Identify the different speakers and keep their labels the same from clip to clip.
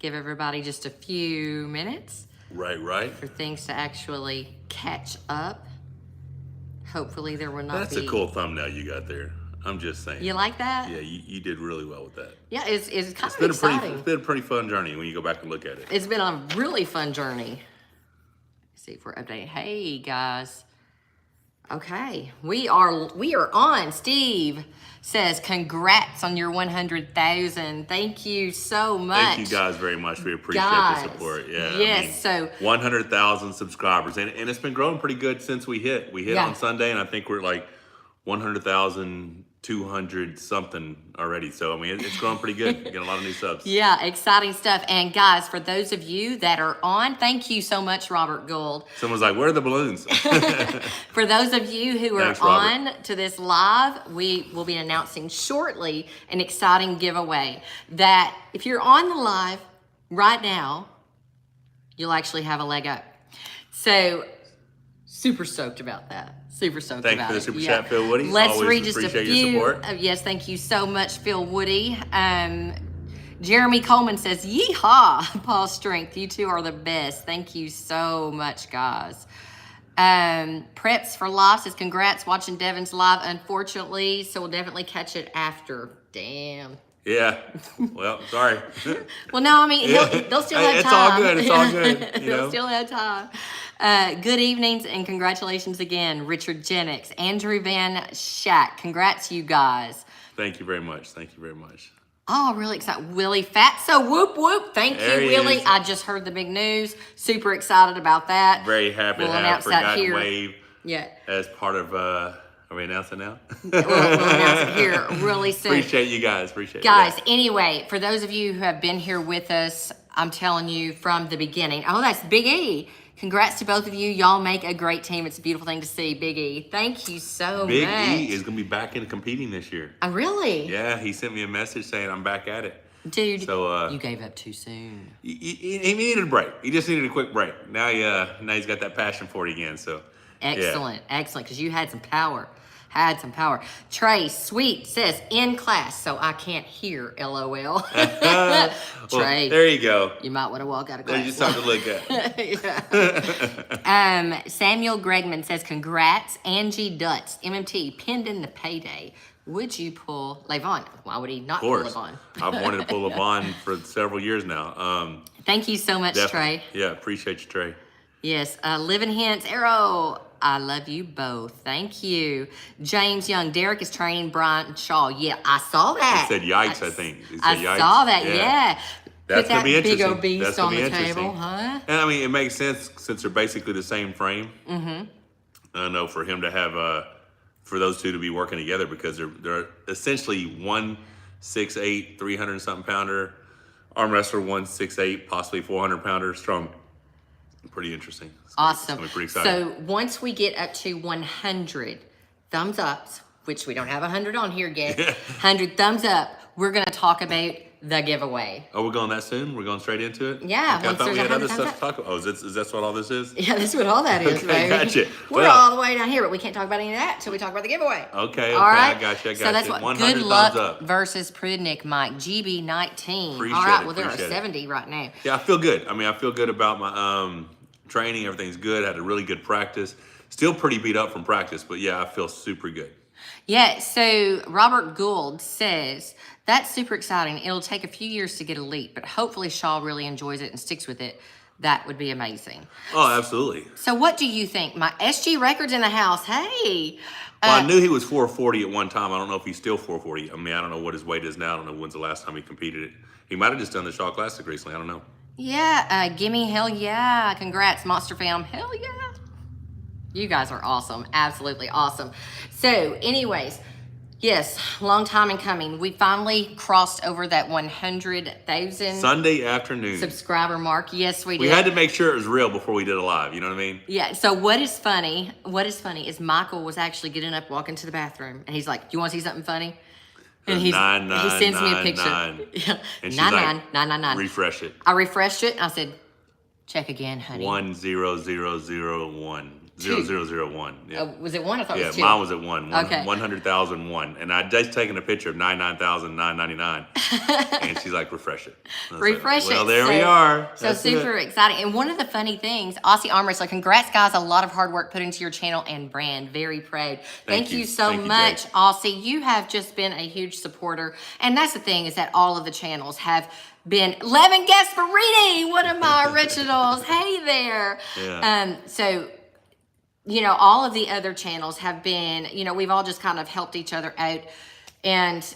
Speaker 1: Give everybody just a few minutes.
Speaker 2: Right.
Speaker 1: For things to actually catch up. Hopefully there will not
Speaker 2: That's
Speaker 1: be...
Speaker 2: a cool thumbnail you got there. I'm just saying.
Speaker 1: You like that?
Speaker 2: Yeah, you did really well with that.
Speaker 1: Yeah, it's kind of
Speaker 2: Been
Speaker 1: exciting.
Speaker 2: it's been a pretty fun journey when you go back and look at it.
Speaker 1: It's been a really fun journey. Let's see if we're updated. Hey, guys. Okay, we are on. Steve says, congrats on your 100,000. Thank you so much.
Speaker 2: Thank you guys very much. We appreciate
Speaker 1: Guys,
Speaker 2: the support. Yeah.
Speaker 1: Yes, so
Speaker 2: 100,000 subscribers. And it's been growing pretty good since we hit. We hit on Sunday, and I think we're like 100,200 something already. So, I mean, it's growing pretty good. We're getting a lot of new subs.
Speaker 1: Yeah, exciting stuff. And guys, for those of you that are on, thank you so much, Robert Gould.
Speaker 2: Someone's like, where are the balloons?
Speaker 1: For those of you who are on to this live, we will be announcing shortly an exciting giveaway that if you're on the live right now, you'll actually have a leg up. So, super stoked about that. Super stoked about it.
Speaker 2: Thanks for the super chat, Phil Woody.
Speaker 1: Let's
Speaker 2: Always
Speaker 1: read just a
Speaker 2: appreciate
Speaker 1: few.
Speaker 2: your support.
Speaker 1: Yes, thank you so much, Phil Woody. Jeremy Coleman says, yeehaw, Paul Strength. You two are the best. Thank you so much, guys. Preps for Life says, congrats watching Devin's live, unfortunately. So we'll definitely catch it after. Damn.
Speaker 2: Yeah. Well, sorry.
Speaker 1: Well, no, I mean, they'll still have
Speaker 2: it's
Speaker 1: time.
Speaker 2: All good. It's all good. You know?
Speaker 1: They'll still have time. Good evenings and congratulations again, Richard Jennings, Andrew Van Schack. Congrats, you guys.
Speaker 2: Thank you very much. Thank you very much.
Speaker 1: Oh, really excited. Willie Fatso, whoop, whoop. Thank you, Willie. I just heard the big news. Super excited about that.
Speaker 2: Very happy to have Forgotten Wave as part of... Are we announcing now?
Speaker 1: We'll announce it here really soon.
Speaker 2: Appreciate you guys. Appreciate it.
Speaker 1: Guys, anyway, for those of you who have been here with us, I'm telling you from the beginning. Oh, that's Big E. Congrats to both of you. Y'all make a great team. It's a beautiful thing to see. Big E, thank you so much.
Speaker 2: Big E is going to be back into competing this year.
Speaker 1: Oh, really?
Speaker 2: Yeah, he sent me a message saying I'm back at it.
Speaker 1: Dude,
Speaker 2: so,
Speaker 1: you gave up too soon.
Speaker 2: He needed a break. He just needed a quick break. Now he's got that passion for it again. So
Speaker 1: excellent, excellent, because you had some power. Trey Sweet says, in class, so I can't hear, LOL.
Speaker 2: Well,
Speaker 1: Trey.
Speaker 2: There you go.
Speaker 1: You might want to walk out of class.
Speaker 2: There's just something to look
Speaker 1: at. Samuel Gregman says, congrats, Angie Dutz, MMT, pinned in the payday. Would you pull Levon? Why would he not pull Levon?
Speaker 2: I've wanted to pull Levon for several years now.
Speaker 1: Thank you so much,
Speaker 2: definitely.
Speaker 1: Trey.
Speaker 2: Yeah, appreciate you, Trey.
Speaker 1: Yes, Living Hints, Arrow. I love you both. Thank you. James Young. Derek is training Brian Shaw. Yeah, I saw that.
Speaker 2: He said yikes, I think.
Speaker 1: I saw that, yeah.
Speaker 2: That's going to be interesting.
Speaker 1: Big old beast on the table, huh?
Speaker 2: And I mean, it makes sense since they're basically the same frame. Mm-hmm. I know for him to have, for those two to be working together because they're essentially 168, 300-something pounder, arm wrestler 168, possibly 400-pounder, strong. Pretty interesting.
Speaker 1: Awesome.
Speaker 2: It's pretty exciting.
Speaker 1: So once we get up to 100 thumbs ups, which we don't have 100 on here yet, 100 thumbs up, we're going to talk about the giveaway.
Speaker 2: Oh, we're going that soon? We're going straight into it?
Speaker 1: Yeah.
Speaker 2: Okay, I thought we had other stuff to talk about. Oh, is that what all this is?
Speaker 1: Yeah, this is what all that is,
Speaker 2: okay,
Speaker 1: baby.
Speaker 2: Gotcha.
Speaker 1: We're all the way down here, but we can't talk about any of that until we talk about the giveaway.
Speaker 2: Okay,
Speaker 1: all right?
Speaker 2: I got you.
Speaker 1: So that's what Good Luck versus Prudnick, Mike. GB19.
Speaker 2: Appreciate
Speaker 1: all right,
Speaker 2: it,
Speaker 1: well, there are 70 right now.
Speaker 2: Yeah, I feel good. I mean, I feel good about my training. Everything's good. Had a really good practice. Still pretty beat up from practice, but yeah, I feel super good.
Speaker 1: Yeah, so Robert Gould says, that's super exciting. It'll take a few years to get elite, but hopefully Shaw really enjoys it and sticks with it. That would be amazing.
Speaker 2: Oh, absolutely.
Speaker 1: So what do you think? My SG record's in the house. Hey.
Speaker 2: Well, I knew he was 440 at one time. I don't know if he's still 440. I mean, I don't know what his weight is now. I don't know when's the last time he competed it. He might have just done the Shaw Classic recently. I don't know.
Speaker 1: Yeah, gimme hell yeah. Congrats, Monster Fam. Hell yeah. You guys are awesome. Absolutely awesome. So, anyways, yes, long time in coming. We finally crossed over that 100,000
Speaker 2: Sunday afternoon
Speaker 1: subscriber mark. Yes, we did.
Speaker 2: We had to make sure it was real before we did a live. You know what I mean?
Speaker 1: Yeah. So what is funny is Michael was actually getting up, walking to the bathroom, and he's like, "Do you want to see something funny?" And he sends me a picture. Yeah.
Speaker 2: And she's
Speaker 1: 99999.
Speaker 2: Refresh it.
Speaker 1: I refreshed it. And I said, "Check again, honey."
Speaker 2: 10001. 0001. Yeah.
Speaker 1: Was it 1? I thought it was 2.
Speaker 2: Mine was at 1.
Speaker 1: Okay.
Speaker 2: 100,001. And I just taken a picture of 99,999. And she's like, refresh it.
Speaker 1: Refresh it.
Speaker 2: Well, there we are.
Speaker 1: So super exciting. And one of the funny things, Aussie Arm Wrestler, congrats guys, a lot of hard work put into your channel and brand. Very proud. Thank you so much, Aussie. You have just been a huge supporter. And that's the thing, is that all of the channels have been 11 guests for reading one of my originals. Hey there.
Speaker 2: Yeah.
Speaker 1: So, you know, all of the other channels have been, you know, we've all just kind of helped each other out. And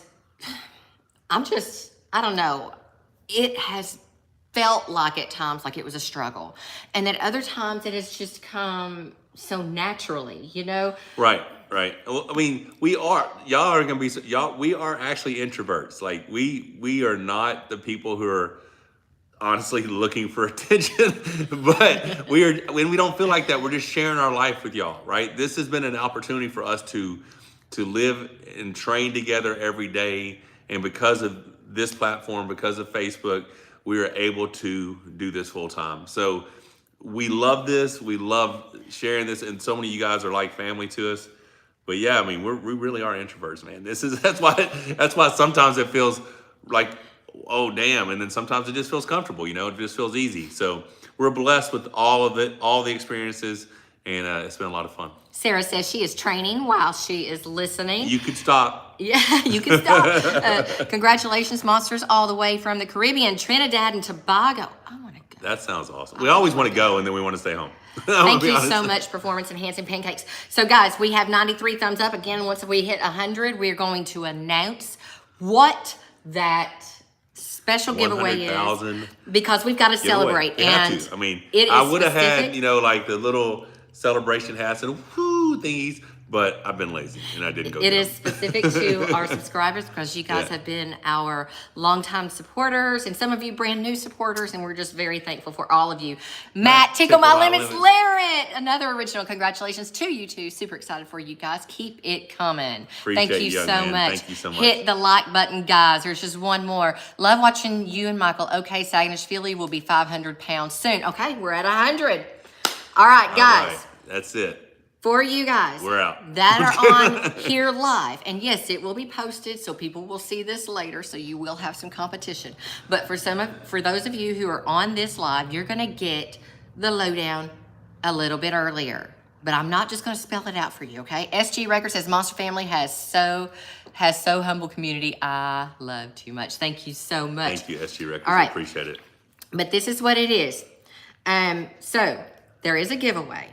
Speaker 1: I don't know, it has felt like at times like it was a struggle. And at other times it has just come so naturally, you know?
Speaker 2: Right. Well, I mean, we are actually introverts. Like we are not the people who are honestly looking for attention, but when we don't feel like that, we're just sharing our life with y'all, right? This has been an opportunity for us to live and train together every day. And because of this platform, because of Facebook, we are able to do this full time. So we love this. We love sharing this. And so many of you guys are like family to us. But yeah, I mean, we really are introverts, man. That's why sometimes it feels like, oh damn, and then sometimes it just feels comfortable, you know, it just feels easy. So we're blessed with all of it, all the experiences, and it's been a lot of fun.
Speaker 1: Sarah says she is training while she is listening.
Speaker 2: You could stop.
Speaker 1: Yeah, you can stop. Congratulations, monsters, all the way from the Caribbean, Trinidad and Tobago. I want to go.
Speaker 2: That sounds awesome. We always want to go, and then we want to stay home.
Speaker 1: Thank you so much, Performance Enhancing Pancakes. So guys, we have 93 thumbs up. Again, once we hit 100, we are going to announce what that special giveaway is, because we've got to celebrate. And
Speaker 2: I mean, I would have had, you know, like the little celebration hats and whoo thingies, but I've been lazy and I didn't go.
Speaker 1: It is specific to our subscribers, because you guys have been our longtime supporters, and some of you brand new supporters, and we're just very thankful for all of you. Matt, Tickle My Limits, Larrett, another original. Congratulations to you two. Super excited for you guys. Keep it coming. Thank you so much.
Speaker 2: Thank you so much.
Speaker 1: Hit the like button, guys. There's just one more. Love watching you and Michael. Okay, Sagnashvili will be 500 pounds soon. Okay, we're at 100. All right, guys.
Speaker 2: All right, that's it.
Speaker 1: For you guys,
Speaker 2: we're out,
Speaker 1: that are on here live. And yes, it will be posted, so people will see this later, so you will have some competition. But for those of you who are on this live, you're gonna get the lowdown a little bit earlier. But I'm not just gonna spell it out for you, okay? SG Records says Monster Family has so humble community I love too much. Thank you so much.
Speaker 2: Thank you, SG Records.
Speaker 1: All right.
Speaker 2: I appreciate it.
Speaker 1: But this is what it is. So there is a giveaway.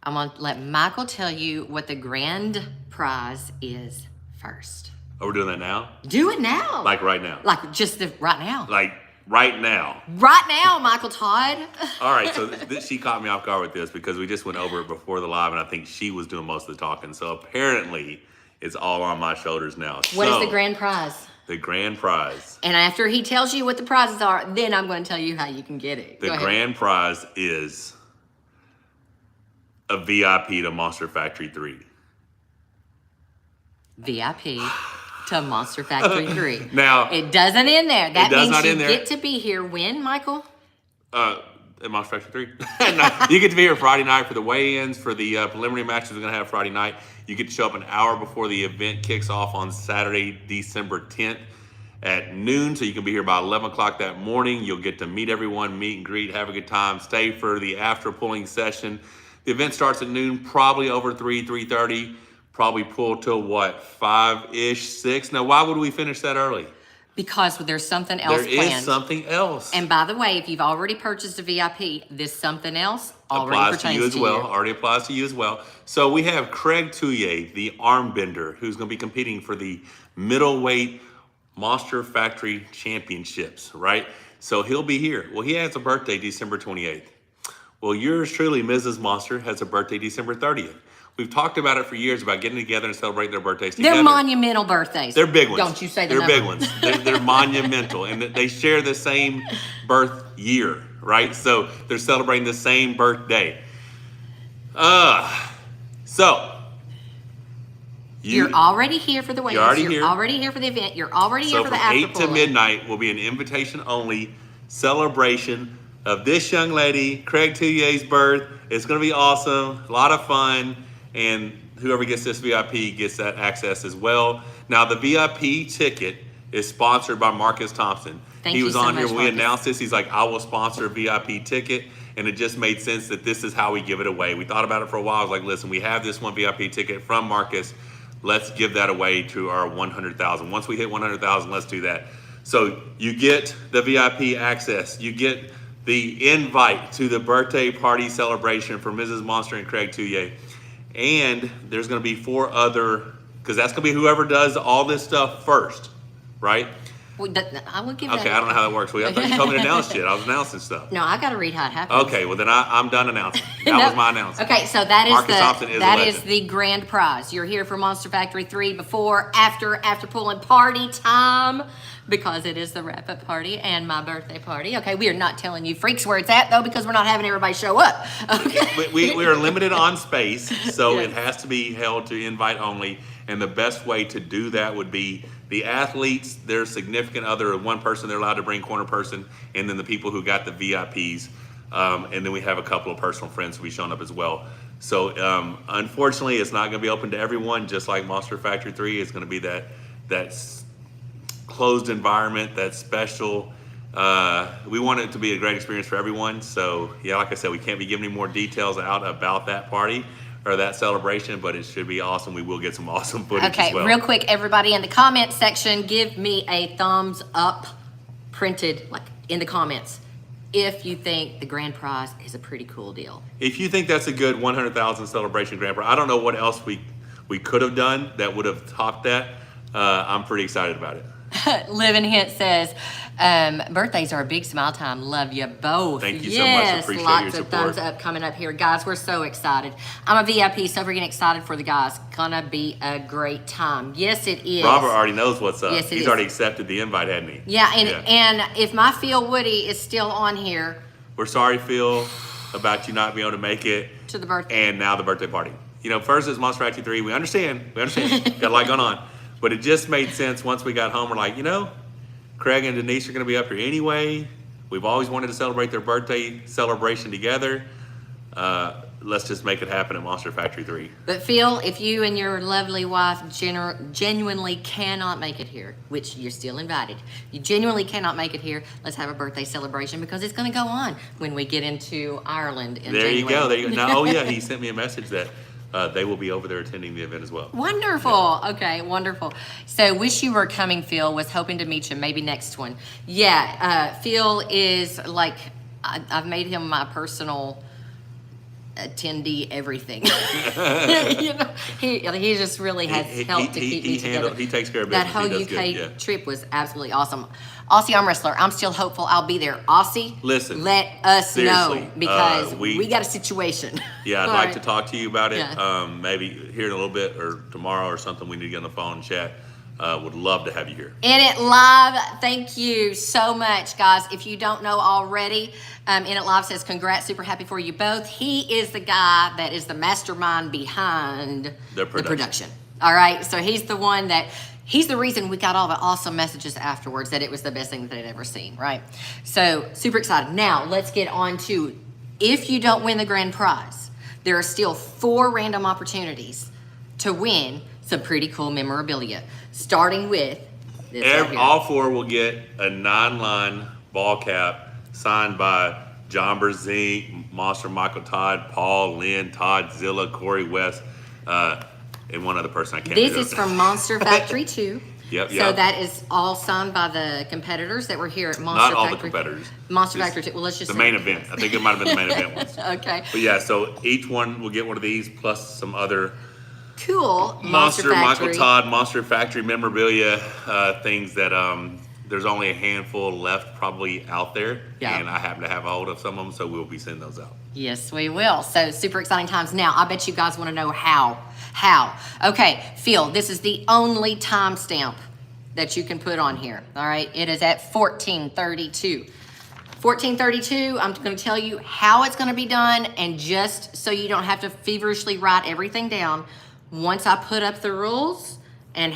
Speaker 1: I'm going to let Michael tell you what the grand prize is first.
Speaker 2: Oh, we're doing that now?
Speaker 1: Do it now.
Speaker 2: Like right now?
Speaker 1: Like just right now.
Speaker 2: Like right now?
Speaker 1: Right now, Michael Todd.
Speaker 2: All right, so she caught me off guard with this because we just went over it before the live, and I think she was doing most of the talking. So apparently it's all on my shoulders now.
Speaker 1: What is the grand prize?
Speaker 2: The grand prize.
Speaker 1: And after he tells you what the prizes are, then I'm going to tell you how you can get it.
Speaker 2: The grand prize is a VIP to Monster Factory 3.
Speaker 1: VIP to Monster Factory 3.
Speaker 2: Now,
Speaker 1: it doesn't end there. That means you
Speaker 2: get
Speaker 1: to be here when, Michael?
Speaker 2: At Monster Factory 3. No, you get to be here Friday night for the weigh-ins, for the preliminary matches we're going to have Friday night. You get to show up an hour before the event kicks off on Saturday, December 10th at noon. So you can be here by 11 o'clock that morning. You'll get to meet everyone, meet and greet, have a good time, stay for the after pulling session. The event starts at noon, probably over 3:30, probably pull till what, 5-ish, 6? Now, why would we finish that early?
Speaker 1: Because there's something else planned.
Speaker 2: There is something else.
Speaker 1: And by the way, if you've already purchased a VIP, this something else already
Speaker 2: applies
Speaker 1: pertains
Speaker 2: to you as well. Already applies to you as well. So we have Craig Touye, the arm bender, who's going to be competing for the middleweight Monster Factory Championships, right? So he'll be here. Well, he has a birthday December 28th. Well, yours truly, Mrs. Monster, has a birthday December 30th. We've talked about it for years about getting together and celebrating their birthdays together.
Speaker 1: They're monumental birthdays.
Speaker 2: They're big ones.
Speaker 1: Don't you say
Speaker 2: they're big ones. They're monumental, and they share the same birth year, right? So they're celebrating the same birthday. So
Speaker 1: you're already here for the wedding.
Speaker 2: You're
Speaker 1: already here for the event. You're already here for the after
Speaker 2: So from 8 to midnight will be an invitation only celebration of this young lady, Craig Touyer's birth. It's going to be awesome, a lot of fun, and whoever gets this VIP gets that access as well. Now, the VIP ticket is sponsored by Marcus Thompson. He was on here when we announced this. He's like, I will sponsor a VIP ticket. And it just made sense that this is how we give it away. We thought about it for a while. I was like, listen, we have this one VIP ticket from Marcus. Let's give that away to our 100,000. Once we hit 100,000, let's do that. So you get the VIP access. You get the invite to the birthday party celebration for Mrs. Monster and Craig Touyer. And there's going to be 4 other, because that's going to be whoever does all this stuff first, right?
Speaker 1: I will give that.
Speaker 2: Okay, I don't know how that works. I thought you told me to announce shit. I was announcing stuff.
Speaker 1: No, I got to read how it happens.
Speaker 2: Okay, well then I'm done announcing. That was my announcement.
Speaker 1: Okay, so that is
Speaker 2: Marcus Thompson is
Speaker 1: the grand prize. You're here for Monster Factory 3 before, after pulling party time, because it is the wrap-up party and my birthday party. Okay, we are not telling you freaks where it's at though, because we're not having everybody show up. Okay,
Speaker 2: we are limited on space, so it has to be held to invite only. And the best way to do that would be the athletes, their significant other, one person they're allowed to bring, corner person, and then the people who got the VIPs. And then we have a couple of personal friends who will be showing up as well. So unfortunately, it's not going to be open to everyone, just like Monster Factory 3. It's going to be that closed environment, that special. We want it to be a great experience for everyone. So yeah, like I said, we can't be giving any more details out about that party or that celebration, but it should be awesome. We will get some awesome footage as well.
Speaker 1: Okay, real quick, everybody in the comment section, give me a thumbs up, printed like in the comments, if you think the grand prize is a pretty cool deal.
Speaker 2: If you think that's a good 100,000 celebration grand prize, I don't know what else we could have done that would have topped that. I'm pretty excited about it.
Speaker 1: Living Hint says, birthdays are a big smile time. Love you both.
Speaker 2: Thank you so much. Appreciate your
Speaker 1: lots
Speaker 2: support.
Speaker 1: of thumbs up coming up here. Guys, we're so excited. I'm a VIP, so we're getting excited for the guys. Gonna be a great time. Yes, it is.
Speaker 2: Robert already knows what's up.
Speaker 1: Yes,
Speaker 2: He's already accepted the invite, hadn't he?
Speaker 1: Yeah, and if my Phil Woody is still on here.
Speaker 2: We're sorry, Phil, about you not being able to make it.
Speaker 1: To the birthday.
Speaker 2: And now the birthday party. You know, first it's Monster Factory 3. We understand. Got a lot going on. But it just made sense once we got home. We're like, Craig and Denise are going to be up here anyway. We've always wanted to celebrate their birthday celebration together. Let's just make it happen at Monster Factory 3.
Speaker 1: But Phil, if you and your lovely wife genuinely cannot make it here, which you're still invited, you genuinely cannot make it here, let's have a birthday celebration because it's going to go on when we get into Ireland in January.
Speaker 2: There you go. Now, he sent me a message that they will be over there attending the event as well.
Speaker 1: Wonderful. Yeah. Okay, wonderful. So wish you were coming, Phil. Was hoping to meet you. Maybe next one. Yeah, Phil is like, I've made him my personal attendee everything. He just really has helped to keep me together.
Speaker 2: He takes care of business.
Speaker 1: That whole UK trip was absolutely awesome. Aussie Arm Wrestler, I'm still hopeful I'll be there. Aussie,
Speaker 2: listen,
Speaker 1: let us
Speaker 2: seriously,
Speaker 1: know because we got a situation.
Speaker 2: Yeah, I'd like to talk to you about it.
Speaker 1: Yeah.
Speaker 2: Maybe here in a little bit or tomorrow or something. We need to get on the phone and chat. Would love to have you here.
Speaker 1: In It Live, thank you so much, guys. If you don't know already, In It Live says, congrats, super happy for you both. He is the guy that is the mastermind behind the production. All right, so he's the one that, he's the reason we got all the awesome messages afterwards that it was the best thing that they'd ever seen, right? So super excited. Now, let's get on to, if you don't win the grand prize, there are still 4 random opportunities to win some pretty cool memorabilia. Starting with this right here.
Speaker 2: All 4 will get a 9-line ball cap signed by John Berzink, Monster Michael Todd, Paul, Lynn, Todd, Zilla, Corey West, and one other person I can't remember.
Speaker 1: This is from Monster Factory 2.
Speaker 2: Yep.
Speaker 1: So that is all signed by the competitors that were here at Monster Factory.
Speaker 2: Not all the competitors.
Speaker 1: Monster Factory 2. Well, let's just
Speaker 2: the main event. I think it might have been the main event ones.
Speaker 1: Okay.
Speaker 2: But yeah, so each one will get one of these plus some other
Speaker 1: cool
Speaker 2: Monster Michael Todd, Monster Factory memorabilia things that there's only a handful left probably out there. Yeah. And I happen to have a hold of some of them, so we'll be sending those out.
Speaker 1: Yes, we will. So super exciting times. Now, I bet you guys want to know how. Okay, Phil, this is the only timestamp that you can put on here. All right, it is at 14:32. 14:32, I'm going to tell you how it's going to be done, and just so you don't have to feverishly write everything down, once I put up the rules and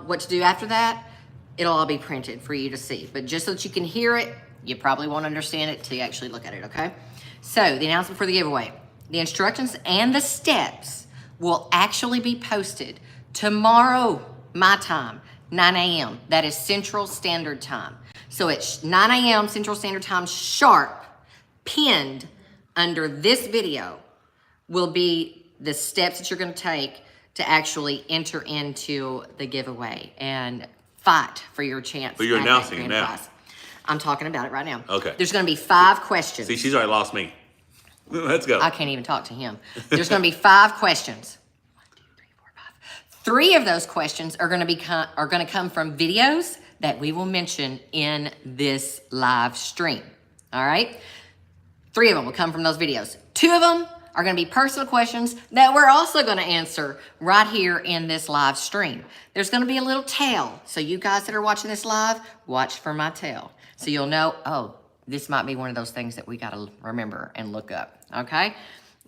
Speaker 1: what to do after that, it'll all be printed for you to see. But just so that you can hear it, You probably won't understand it till you actually look at it, okay? So the announcement for the giveaway. The instructions and the steps will actually be posted tomorrow, my time, 9 a.m. That is Central Standard Time. So it's 9 a.m. Central Standard Time sharp, pinned under this video will be the steps that you're going to take to actually enter into the giveaway and fight for your chance.
Speaker 2: But you're
Speaker 1: at that
Speaker 2: announcing it
Speaker 1: grand
Speaker 2: now.
Speaker 1: prize. I'm talking about it right now.
Speaker 2: Okay.
Speaker 1: There's going to be 5 questions.
Speaker 2: See, she's already lost me. Let's go.
Speaker 1: I can't even talk to him. There's going to be 5 questions. 1, 2, 3, 4, 5. 3 of those questions are going to come from videos that we will mention in this live stream. All right? 3 of them will come from those videos. 2 of them are going to be personal questions that we're also going to answer right here in this live stream. There's going to be a little tail. So you guys that are watching this live, watch for my tail. So you'll know, oh, this might be one of those things that we got to remember and look up. Okay?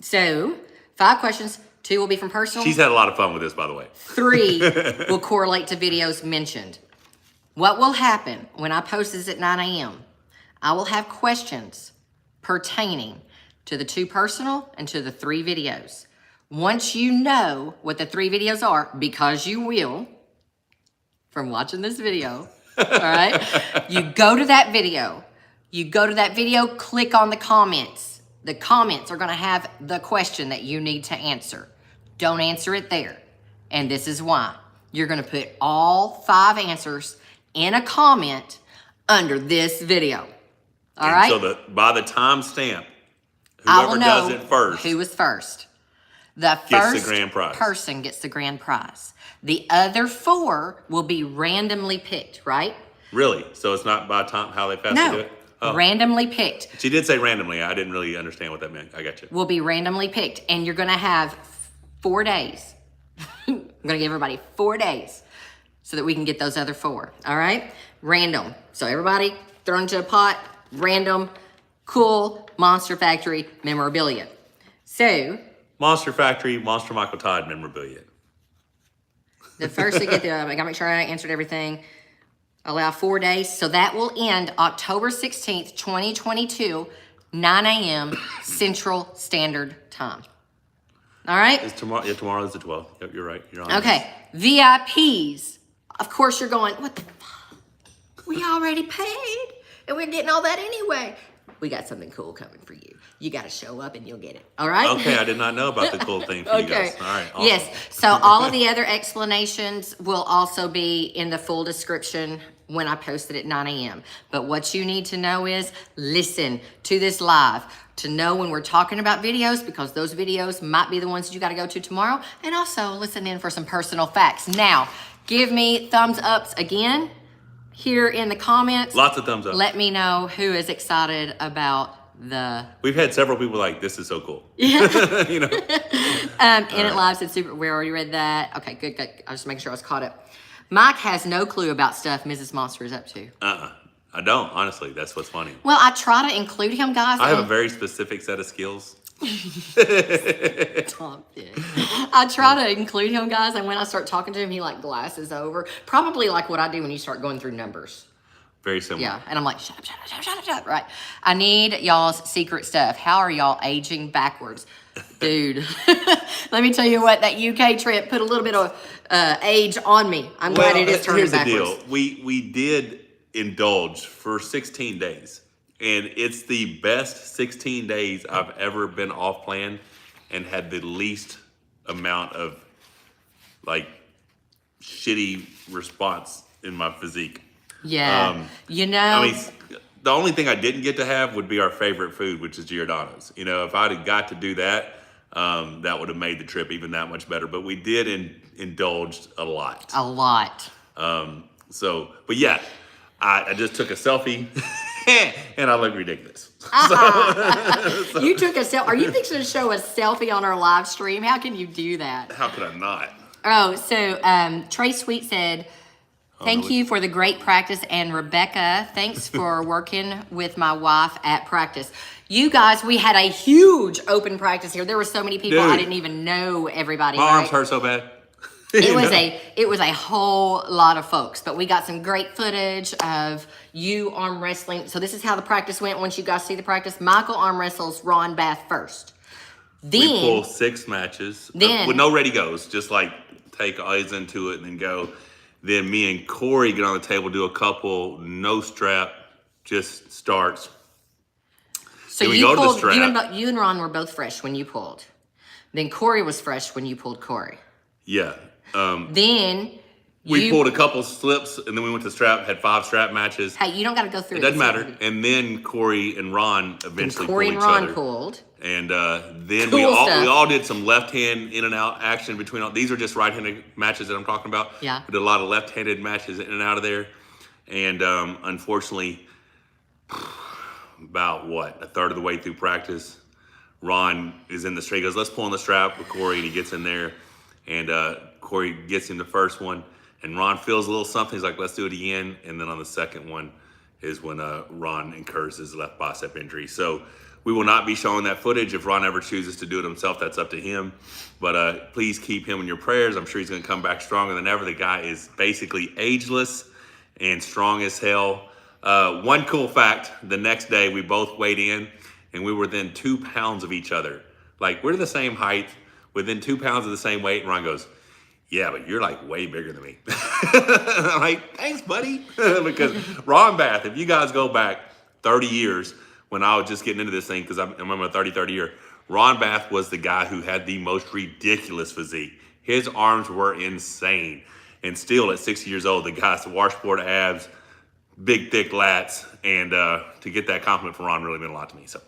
Speaker 1: So 5 questions. 2 will be from personal.
Speaker 2: She's had a lot of fun with this, by the way.
Speaker 1: 3 will correlate to videos mentioned. What will happen when I post this at 9 a.m.? I will have questions pertaining to the 2 personal and to the 3 videos. Once you know what the 3 videos are, because you will, from watching this video, all right? You go to that video. Click on the comments. The comments are going to have the question that you need to answer. Don't answer it there. And this is why. You're going to put all 5 answers in a comment under this video. All right?
Speaker 2: So by the timestamp,
Speaker 1: I will
Speaker 2: whoever
Speaker 1: know
Speaker 2: does it first
Speaker 1: who was first. The
Speaker 2: gets
Speaker 1: first
Speaker 2: the grand prize.
Speaker 1: person gets the grand prize. The other 4 will be randomly picked, right?
Speaker 2: Really? So it's not by time how they fast to do
Speaker 1: No,
Speaker 2: it? Oh.
Speaker 1: randomly picked.
Speaker 2: She did say randomly. I didn't really understand what that meant. I got you.
Speaker 1: Will be randomly picked, and you're going to have 4 days. I'm going to give everybody 4 days so that we can get those other 4. All right? Random. So everybody thrown into a pot. Random. Cool Monster Factory memorabilia. So
Speaker 2: Monster Factory, Monster Michael Todd memorabilia.
Speaker 1: the first to get the, I gotta make sure I answered everything. Allow 4 days. So that will end October 16th, 2022, 9 a.m. Central Standard Time. All right?
Speaker 2: It's tomorrow. Yeah, tomorrow is the 12th. Yep, you're right. You're on.
Speaker 1: Okay. VIPs. Of course you're going, what the fuck? We already paid and we're getting all that anyway. We got something cool coming for you. You got to show up and you'll get it. All right?
Speaker 2: Okay, I did not know about the cool thing for you guys. All right. Awesome.
Speaker 1: Yes. So all of the other explanations will also be in the full description when I post it at 9 a.m. But what you need to know is listen to this live to know when we're talking about videos, because those videos might be the ones that you got to go to tomorrow. And also listen in for some personal facts. Now, give me thumbs ups again here in the comments.
Speaker 2: Lots of thumbs up.
Speaker 1: Let me know who is excited about the...
Speaker 2: We've had several people like, this is so cool.
Speaker 1: Yeah.
Speaker 2: You know?
Speaker 1: In it live said super. We already read that. Okay, good. I was just making sure I was caught up. Mike has no clue about stuff Mrs. Monster is up to.
Speaker 2: I don't, honestly. That's what's funny.
Speaker 1: Well, I try to include him, guys.
Speaker 2: I have a very specific set of skills.
Speaker 1: Stop it. I try to include him, guys, and when I start talking to him, he like glasses over. Probably like what I do when you start going through numbers.
Speaker 2: Very similar.
Speaker 1: Yeah, and I'm like, shut up, right? I need y'all's secret stuff. How are y'all aging backwards? Dude, let me tell you what, that UK trip put a little bit of age on me. I'm glad it is turning backwards.
Speaker 2: Here's the deal. We did indulge for 16 days. And it's the best 16 days I've ever been off plan and had the least amount of like shitty response in my physique.
Speaker 1: Yeah, you know.
Speaker 2: I mean, the only thing I didn't get to have would be our favorite food, which is Giordano's. You know, if I'd have got to do that, that would have made the trip even that much better. But we did indulge a lot.
Speaker 1: A lot.
Speaker 2: But yeah, I just took a selfie. And I look ridiculous.
Speaker 1: You took a selfie. Are you fixing to show a selfie on our live stream? How can you do that?
Speaker 2: How could I not?
Speaker 1: Oh, so Trey Sweet said, thank you for the great practice. And Rebecca, thanks for working with my wife at practice. You guys, we had a huge open practice here. There were so many people,
Speaker 2: Dude,
Speaker 1: I didn't even know everybody.
Speaker 2: My arms hurt so bad.
Speaker 1: It was a whole lot of folks, but we got some great footage of you arm wrestling. So this is how the practice went. Once you guys see the practice, Michael arm wrestles Ron Bath first. Then
Speaker 2: we pull 6 matches with no ready goes, just like take eyes into it and then go. Then me and Corey get on the table, do a couple no strap, just starts.
Speaker 1: So
Speaker 2: then we
Speaker 1: you
Speaker 2: go
Speaker 1: pulled.
Speaker 2: to the strap.
Speaker 1: You and Ron were both fresh when you pulled. Then Corey was fresh when you pulled Corey.
Speaker 2: Yeah.
Speaker 1: Then
Speaker 2: we pulled a couple slips, and then we went to strap. Had 5 strap matches.
Speaker 1: Hey, you don't got to go through.
Speaker 2: It doesn't matter. And then Corey and Ron eventually
Speaker 1: Corey and Ron pulled.
Speaker 2: And then
Speaker 1: Cool
Speaker 2: we
Speaker 1: stuff.
Speaker 2: all did some left hand in and out action between all. These are just right handed matches that I'm talking about.
Speaker 1: Yeah.
Speaker 2: We did a lot of left handed matches in and out of there, and unfortunately, about a third of the way through practice, Ron is in the straight. He goes, let's pull on the strap with Corey, and he gets in there, and Corey gets him the first one, and Ron feels a little something. He's like, let's do it again. And then on the second one is when Ron incurs his left bicep injury. So we will not be showing that footage. If Ron ever chooses to do it himself, that's up to him. But please keep him in your prayers. I'm sure he's going to come back stronger than ever. The guy is basically ageless and strong as hell. One cool fact, the next day we both weighed in, and we were within 2 pounds of each other. Like, we're the same height, within 2 pounds of the same weight. And Ron goes, yeah, but you're like way bigger than me. I'm like, thanks, buddy. Because Ron Bath, if you guys go back 30 years when I was just getting into this thing, because I'm in my 33rd year, Ron Bath was the guy who had the most ridiculous physique. His arms were insane. And still at 60 years old, the guy's washboard abs, big, thick lats, and to get that compliment from Ron really meant a lot to me. So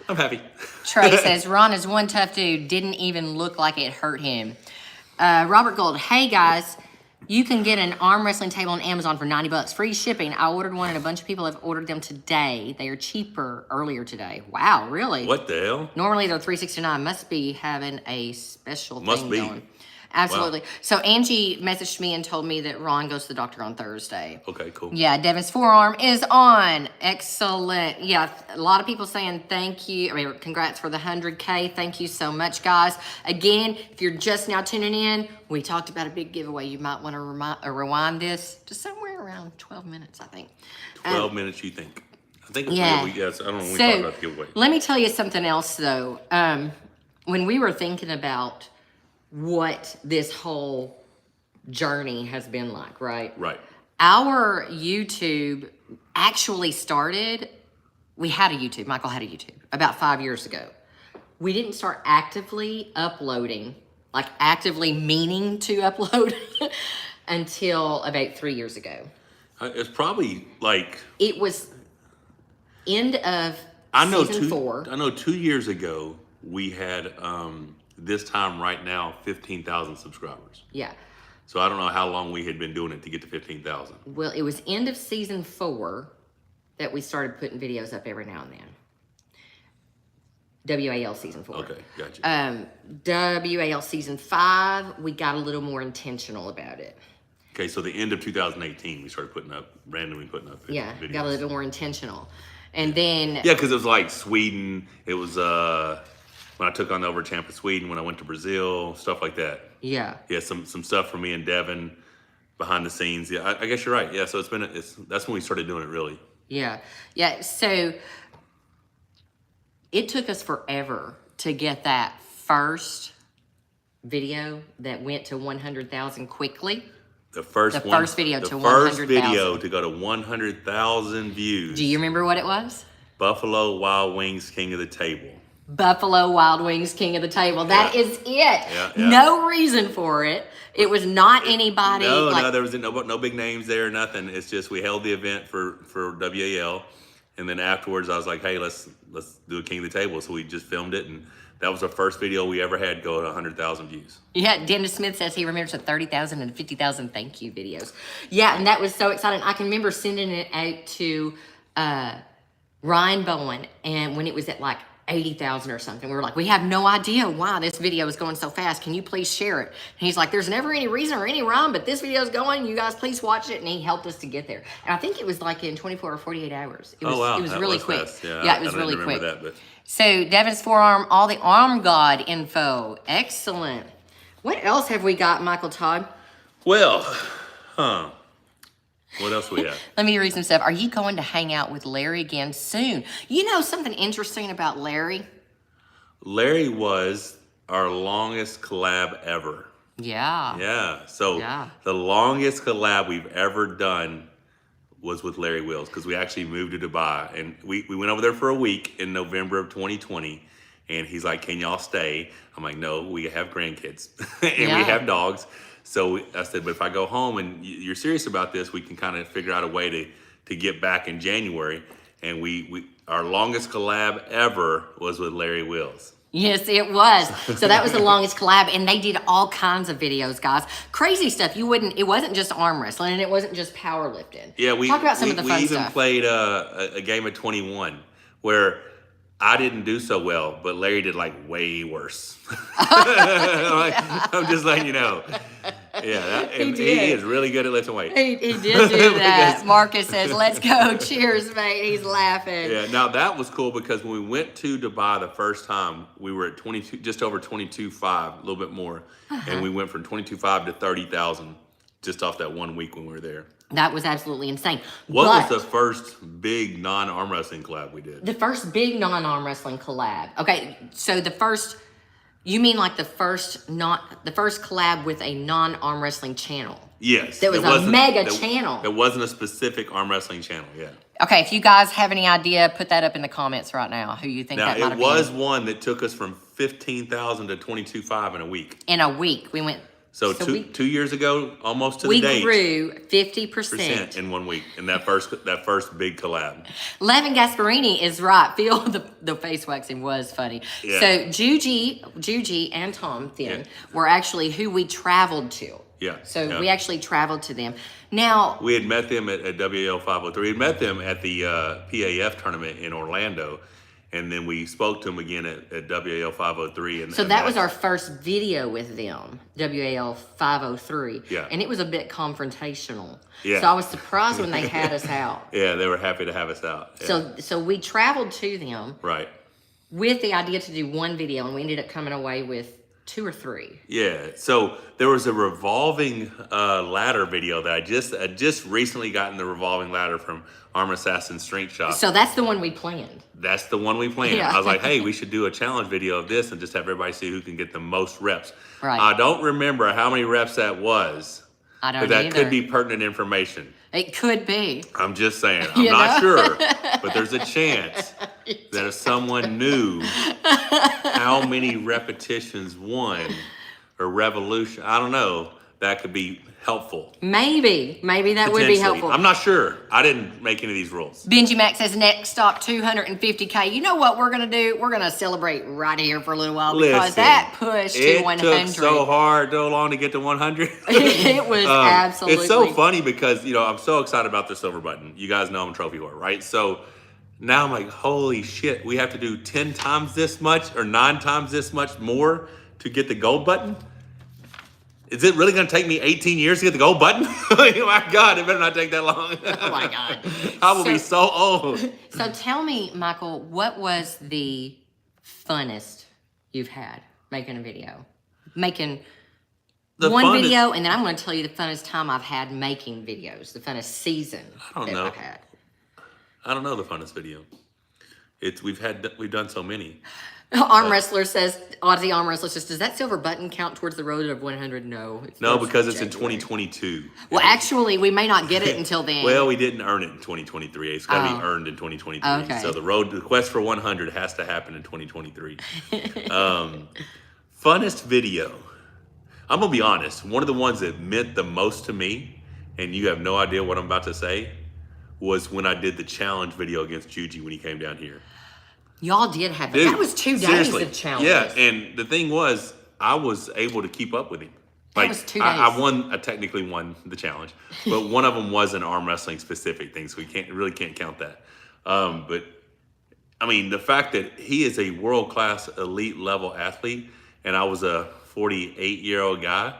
Speaker 2: I'm happy.
Speaker 1: Trey says, Ron is one tough dude. Didn't even look like it hurt him. Robert Gold, hey guys, you can get an arm wrestling table on Amazon for $90. Free shipping. I ordered one and a bunch of people have ordered them today. They are cheaper earlier today. Wow, really?
Speaker 2: What the hell?
Speaker 1: Normally they're $369. Must be having a special
Speaker 2: Must
Speaker 1: thing
Speaker 2: be.
Speaker 1: going. Absolutely.
Speaker 2: Wow.
Speaker 1: So Angie messaged me and told me that Ron goes to the doctor on Thursday.
Speaker 2: Okay, cool.
Speaker 1: Yeah, Devin's forearm is on. Excellent. Yeah, a lot of people saying thank you. I mean, congrats for the 100K. Thank you so much, guys. Again, if you're just now tuning in, we talked about a big giveaway. You might want to rewind this to somewhere around 12 minutes, I think.
Speaker 2: 12 minutes, you think? I think it's
Speaker 1: Yeah.
Speaker 2: yes. I don't know when we talk about the giveaway.
Speaker 1: Let me tell you something else, though. When we were thinking about what this whole journey has been like, right?
Speaker 2: Right.
Speaker 1: Our YouTube actually started, we had a YouTube, Michael had a YouTube, about 5 years ago. We didn't start actively uploading, like actively meaning to upload, until about 3 years ago.
Speaker 2: It's probably like...
Speaker 1: It was end of season 4.
Speaker 2: I know 2 years ago, we had... this time right now 15,000 subscribers.
Speaker 1: Yeah.
Speaker 2: So I don't know how long we had been doing it to get to 15,000.
Speaker 1: Well, it was end of season 4 that we started putting videos up every now and then. WAL season 4.
Speaker 2: Okay, gotcha.
Speaker 1: WAL season 5, we got a little more intentional about it.
Speaker 2: Okay, so the end of 2018, we started randomly putting up videos.
Speaker 1: Yeah, got a little bit more intentional. And then...
Speaker 2: Yeah, because it was like Sweden. It was when I took on the over champ of Sweden, when I went to Brazil, stuff like that.
Speaker 1: Yeah.
Speaker 2: Yeah, some stuff for me and Devin behind the scenes. Yeah, I guess you're right. Yeah, so that's when we started doing it, really.
Speaker 1: Yeah. Yeah, so it took us forever to get that first video that went to 100,000 quickly.
Speaker 2: The first video to go to 100,000 views.
Speaker 1: Do you remember what it was?
Speaker 2: Buffalo Wild Wings King of the Table.
Speaker 1: Buffalo Wild Wings King of the Table. That is it.
Speaker 2: Yeah.
Speaker 1: No reason for it. It was not anybody.
Speaker 2: No, there was no big names there, nothing. It's just we held the event for WAL, and then afterwards I was like, hey, let's do a King of the Table. So we just filmed it, and that was the first video we ever had go to 100,000 views. Yeah,
Speaker 1: Dennis Smith says he remembers the 30,000 and 50,000 thank you videos. Yeah, and that was so exciting. I can remember sending it out to Ryan Bowen, and when it was at like 80,000 or something. We were like, we have no idea why this video is going so fast. Can you please share it? And he's like, there's never any reason or any rhyme, but this video is going. You guys please watch it. And he helped us to get there. And I think it was like in 24 or 48 hours. It was, It was really quick.
Speaker 2: Fast.
Speaker 1: Yeah, it was really quick.
Speaker 2: That, but...
Speaker 1: So Devin's forearm, all the arm god info. Excellent. What else have we got, Michael Todd?
Speaker 2: Well, what else we have?
Speaker 1: Let me read some stuff. Are you going to hang out with Larry again soon? You know something interesting about Larry?
Speaker 2: Larry was our longest collab ever.
Speaker 1: Yeah.
Speaker 2: Yeah. So
Speaker 1: Yeah.
Speaker 2: the longest collab we've ever done was with Larry Wills, because we actually moved to Dubai, and we went over there for a week in November of 2020. And he's like, "Can y'all stay?" I'm like, "No, we have grandkids and we
Speaker 1: Yeah.
Speaker 2: have dogs." So I said, "But if I go home and you're serious about this, we can kind of figure out a way to get back in January." And we our longest collab ever was with Larry Wills.
Speaker 1: Yes, it was. So that was the longest collab, and they did all kinds of videos, guys. Crazy stuff. It wasn't just arm wrestling, and it wasn't just powerlifting.
Speaker 2: Yeah,
Speaker 1: Talk about some of the fun
Speaker 2: we even
Speaker 1: stuff.
Speaker 2: played a game of 21 where I didn't do so well, but Larry did like way worse. I'm just letting you know. Yeah, he is really good at lifting weights.
Speaker 1: He did do that. Marcus says, "Let's go." Cheers, mate. He's laughing.
Speaker 2: Yeah, now that was cool because when we went to Dubai the first time, we were at 22, just over 22.5, a little bit more. And we went from 22.5 to 30,000 just off that 1 week when we were there.
Speaker 1: That was absolutely insane.
Speaker 2: What
Speaker 1: But
Speaker 2: was the first big non-arm wrestling collab we did?
Speaker 1: the first big non-arm wrestling collab? Okay, so the first, you mean like the first collab with a non-arm wrestling channel?
Speaker 2: Yes.
Speaker 1: That was a mega channel.
Speaker 2: It wasn't a specific arm wrestling channel, yeah.
Speaker 1: Okay, if you guys have any idea, put that up in the comments right now, who you think
Speaker 2: Now,
Speaker 1: that might
Speaker 2: it
Speaker 1: have
Speaker 2: was
Speaker 1: been.
Speaker 2: one that took us from 15,000 to 22.5 in a week.
Speaker 1: In a week, we went.
Speaker 2: So, two years ago, almost to the
Speaker 1: we
Speaker 2: date.
Speaker 1: grew 50%.
Speaker 2: Percent in 1 week in that first big collab.
Speaker 1: Levin Gasparini is right. Phil, the face waxing was funny.
Speaker 2: Yeah.
Speaker 1: So Juji and Tom then were actually who we traveled to.
Speaker 2: Yeah.
Speaker 1: So we actually traveled to them. Now,
Speaker 2: we had met them at WAL 503. We had met them at the PAF tournament in Orlando, and then we spoke to them again at WAL 503. And
Speaker 1: so that was our first video with them, WAL 503.
Speaker 2: Yeah.
Speaker 1: And it was a bit confrontational.
Speaker 2: Yeah.
Speaker 1: So I was surprised when they had us out.
Speaker 2: Yeah, they were happy to have us out. Yeah.
Speaker 1: So we traveled to them
Speaker 2: Right.
Speaker 1: with the idea to do one video, and we ended up coming away with 2 or 3.
Speaker 2: Yeah. So there was a revolving ladder video that I just recently gotten the revolving ladder from Arm Assassin Strength Shop.
Speaker 1: So that's the one we planned.
Speaker 2: That's the one we planned.
Speaker 1: Yeah.
Speaker 2: I was like, hey, we should do a challenge video of this and just have everybody see who can get the most reps.
Speaker 1: Right.
Speaker 2: I don't remember how many reps that was.
Speaker 1: I don't
Speaker 2: But that
Speaker 1: either.
Speaker 2: could be pertinent information.
Speaker 1: It could be.
Speaker 2: I'm just saying. I'm
Speaker 1: You
Speaker 2: not
Speaker 1: know?
Speaker 2: sure. But there's a chance that if someone knew how many repetitions won or revolution, I don't know, that could be helpful.
Speaker 1: Maybe that would be
Speaker 2: Potentially.
Speaker 1: helpful.
Speaker 2: I'm not sure. I didn't make any of these rules.
Speaker 1: Benji Mac says next stop 250K. You know what we're gonna do? We're gonna celebrate right here for a little while because
Speaker 2: Listen,
Speaker 1: that push to
Speaker 2: it
Speaker 1: 100.
Speaker 2: took so hard, so long to get to 100.
Speaker 1: It was absolutely.
Speaker 2: It's so funny because, I'm so excited about the silver button. You guys know I'm a trophy whore, right? So now I'm like, holy shit, we have to do 10 times this much or 9 times this much more to get the gold button? Is it really going to take me 18 years to get the gold button? Oh my God, it better not take that long.
Speaker 1: Oh my God.
Speaker 2: I will be so old.
Speaker 1: So tell me, Michael, what was the funnest you've had making a video? Making one video, and then I'm going to tell you the funnest time I've had making videos, the funnest season
Speaker 2: I don't know.
Speaker 1: I've had.
Speaker 2: I don't know the funnest video. We've done so many.
Speaker 1: Arm Wrestler says, Aussie Arm Wrestler says, does that silver button count towards the road of 100? No.
Speaker 2: No, because it's in
Speaker 1: January.
Speaker 2: 2022.
Speaker 1: Well, actually, we may not get it until then.
Speaker 2: Well, we didn't earn it in 2023. It's got to be earned in 2023.
Speaker 1: Okay.
Speaker 2: So the quest for 100 has to happen in 2023. Funnest video. I'm going to be honest. One of the ones that meant the most to me, and you have no idea what I'm about to say, was when I did the challenge video against Juji when he came down here.
Speaker 1: Y'all did have it.
Speaker 2: Dude,
Speaker 1: That was 2 days
Speaker 2: seriously.
Speaker 1: of challenges.
Speaker 2: Yeah, and the thing was, I was able to keep up with him.
Speaker 1: That was 2 days.
Speaker 2: I technically won the challenge, but one of them was an arm wrestling specific thing, so we can't count that. But I mean, the fact that he is a world class elite level athlete, and I was a 48-year-old guy,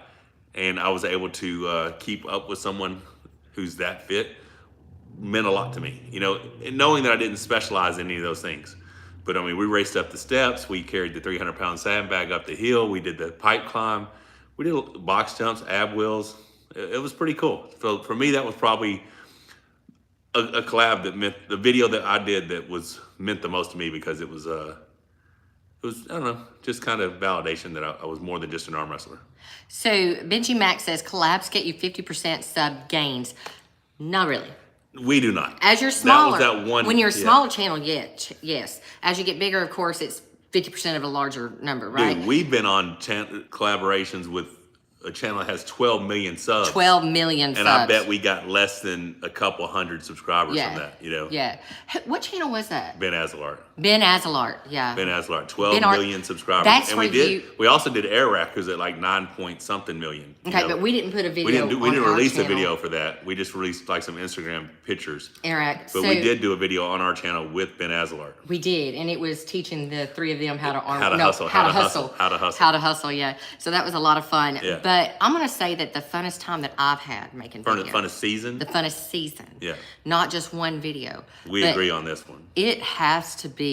Speaker 2: and I was able to keep up with someone who's that fit, meant a lot to me. And knowing that I didn't specialize in any of those things. But I mean, we raced up the steps. We carried the 300-pound sandbag up the hill. We did the pipe climb. We did box jumps, ab wheels. It was pretty cool. So for me, that was probably a collab that meant the video that I did that meant the most to me because it was I don't know, just kind of validation that I was more than just an arm wrestler.
Speaker 1: So Benji Mac says collabs get you 50% sub gains. Not really.
Speaker 2: We do not.
Speaker 1: As you're smaller,
Speaker 2: that one,
Speaker 1: when you're a smaller channel, yes. As you get bigger, of course, it's 50% of a larger number, right?
Speaker 2: Dude, we've been on collaborations with a channel that has 12 million subs.
Speaker 1: 12 million subs.
Speaker 2: And I bet we got less than a couple hundred subscribers from that, you know?
Speaker 1: Yeah. What channel was that?
Speaker 2: Ben Azalart.
Speaker 1: Ben Azalart, yeah.
Speaker 2: Ben Azalart, 12 million subscribers.
Speaker 1: That's
Speaker 2: and
Speaker 1: where
Speaker 2: we also did Air Rack, who's at like 9 point something million.
Speaker 1: Okay, but we didn't put a video
Speaker 2: we didn't release
Speaker 1: channel.
Speaker 2: a video for that. We just released like some Instagram pictures.
Speaker 1: Eric,
Speaker 2: But we did do a video on our channel with Ben Azalart.
Speaker 1: We did, and it was teaching the three of them how to hustle, yeah. So that was a lot of fun.
Speaker 2: Yeah.
Speaker 1: But I'm gonna say that the funnest time that I've had making videos.
Speaker 2: Funnest season?
Speaker 1: The funnest season.
Speaker 2: Yeah.
Speaker 1: Not just one video.
Speaker 2: We agree on this one.
Speaker 1: It has to be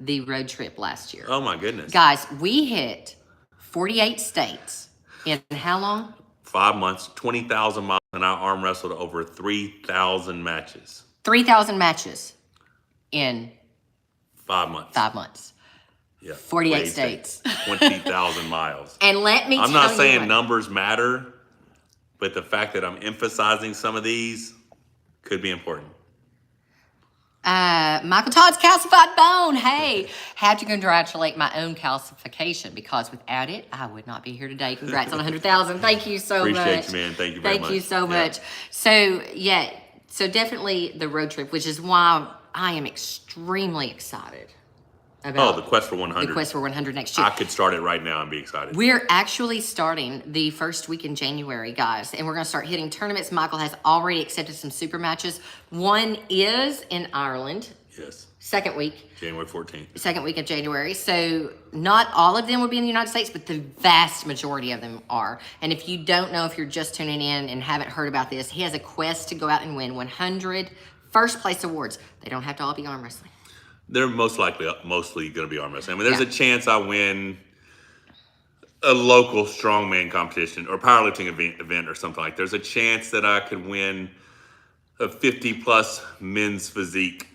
Speaker 1: the road trip last year.
Speaker 2: Oh my goodness.
Speaker 1: Guys, we hit 48 states in how long?
Speaker 2: 5 months, 20,000 miles, and I arm wrestled over 3,000 matches.
Speaker 1: 3,000 matches in
Speaker 2: 5 months.
Speaker 1: 5 months.
Speaker 2: Yeah.
Speaker 1: 48 states.
Speaker 2: 20,000 miles.
Speaker 1: And let me tell
Speaker 2: I'm
Speaker 1: you
Speaker 2: not saying
Speaker 1: what,
Speaker 2: numbers matter, but the fact that I'm emphasizing some of these could be important.
Speaker 1: Michael Todd's calcified bone. Hey, had to congratulate my own calcification because without it, I would not be here today. Congrats on 100,000. Thank you so much.
Speaker 2: Appreciate you, man. Thank you very much.
Speaker 1: Thank you so much. So, yeah, so definitely the road trip, which is why I am extremely excited about
Speaker 2: the Quest for 100.
Speaker 1: The Quest for 100 next year.
Speaker 2: I could start it right now and be excited.
Speaker 1: We're actually starting the first week in January, guys, and we're going to start hitting tournaments. Michael has already accepted some super matches. One is in Ireland.
Speaker 2: Yes.
Speaker 1: Second week.
Speaker 2: January 14th.
Speaker 1: Second week of January. So not all of them will be in the United States, but the vast majority of them are. And if you don't know, if you're just tuning in and haven't heard about this, he has a quest to go out and win 100 first place awards. They don't have to all be arm wrestling.
Speaker 2: They're mostly going to be arm wrestling. I mean, there's a chance I win a local strongman competition or powerlifting event or something like that. There's a chance that I could win a 50-plus men's physique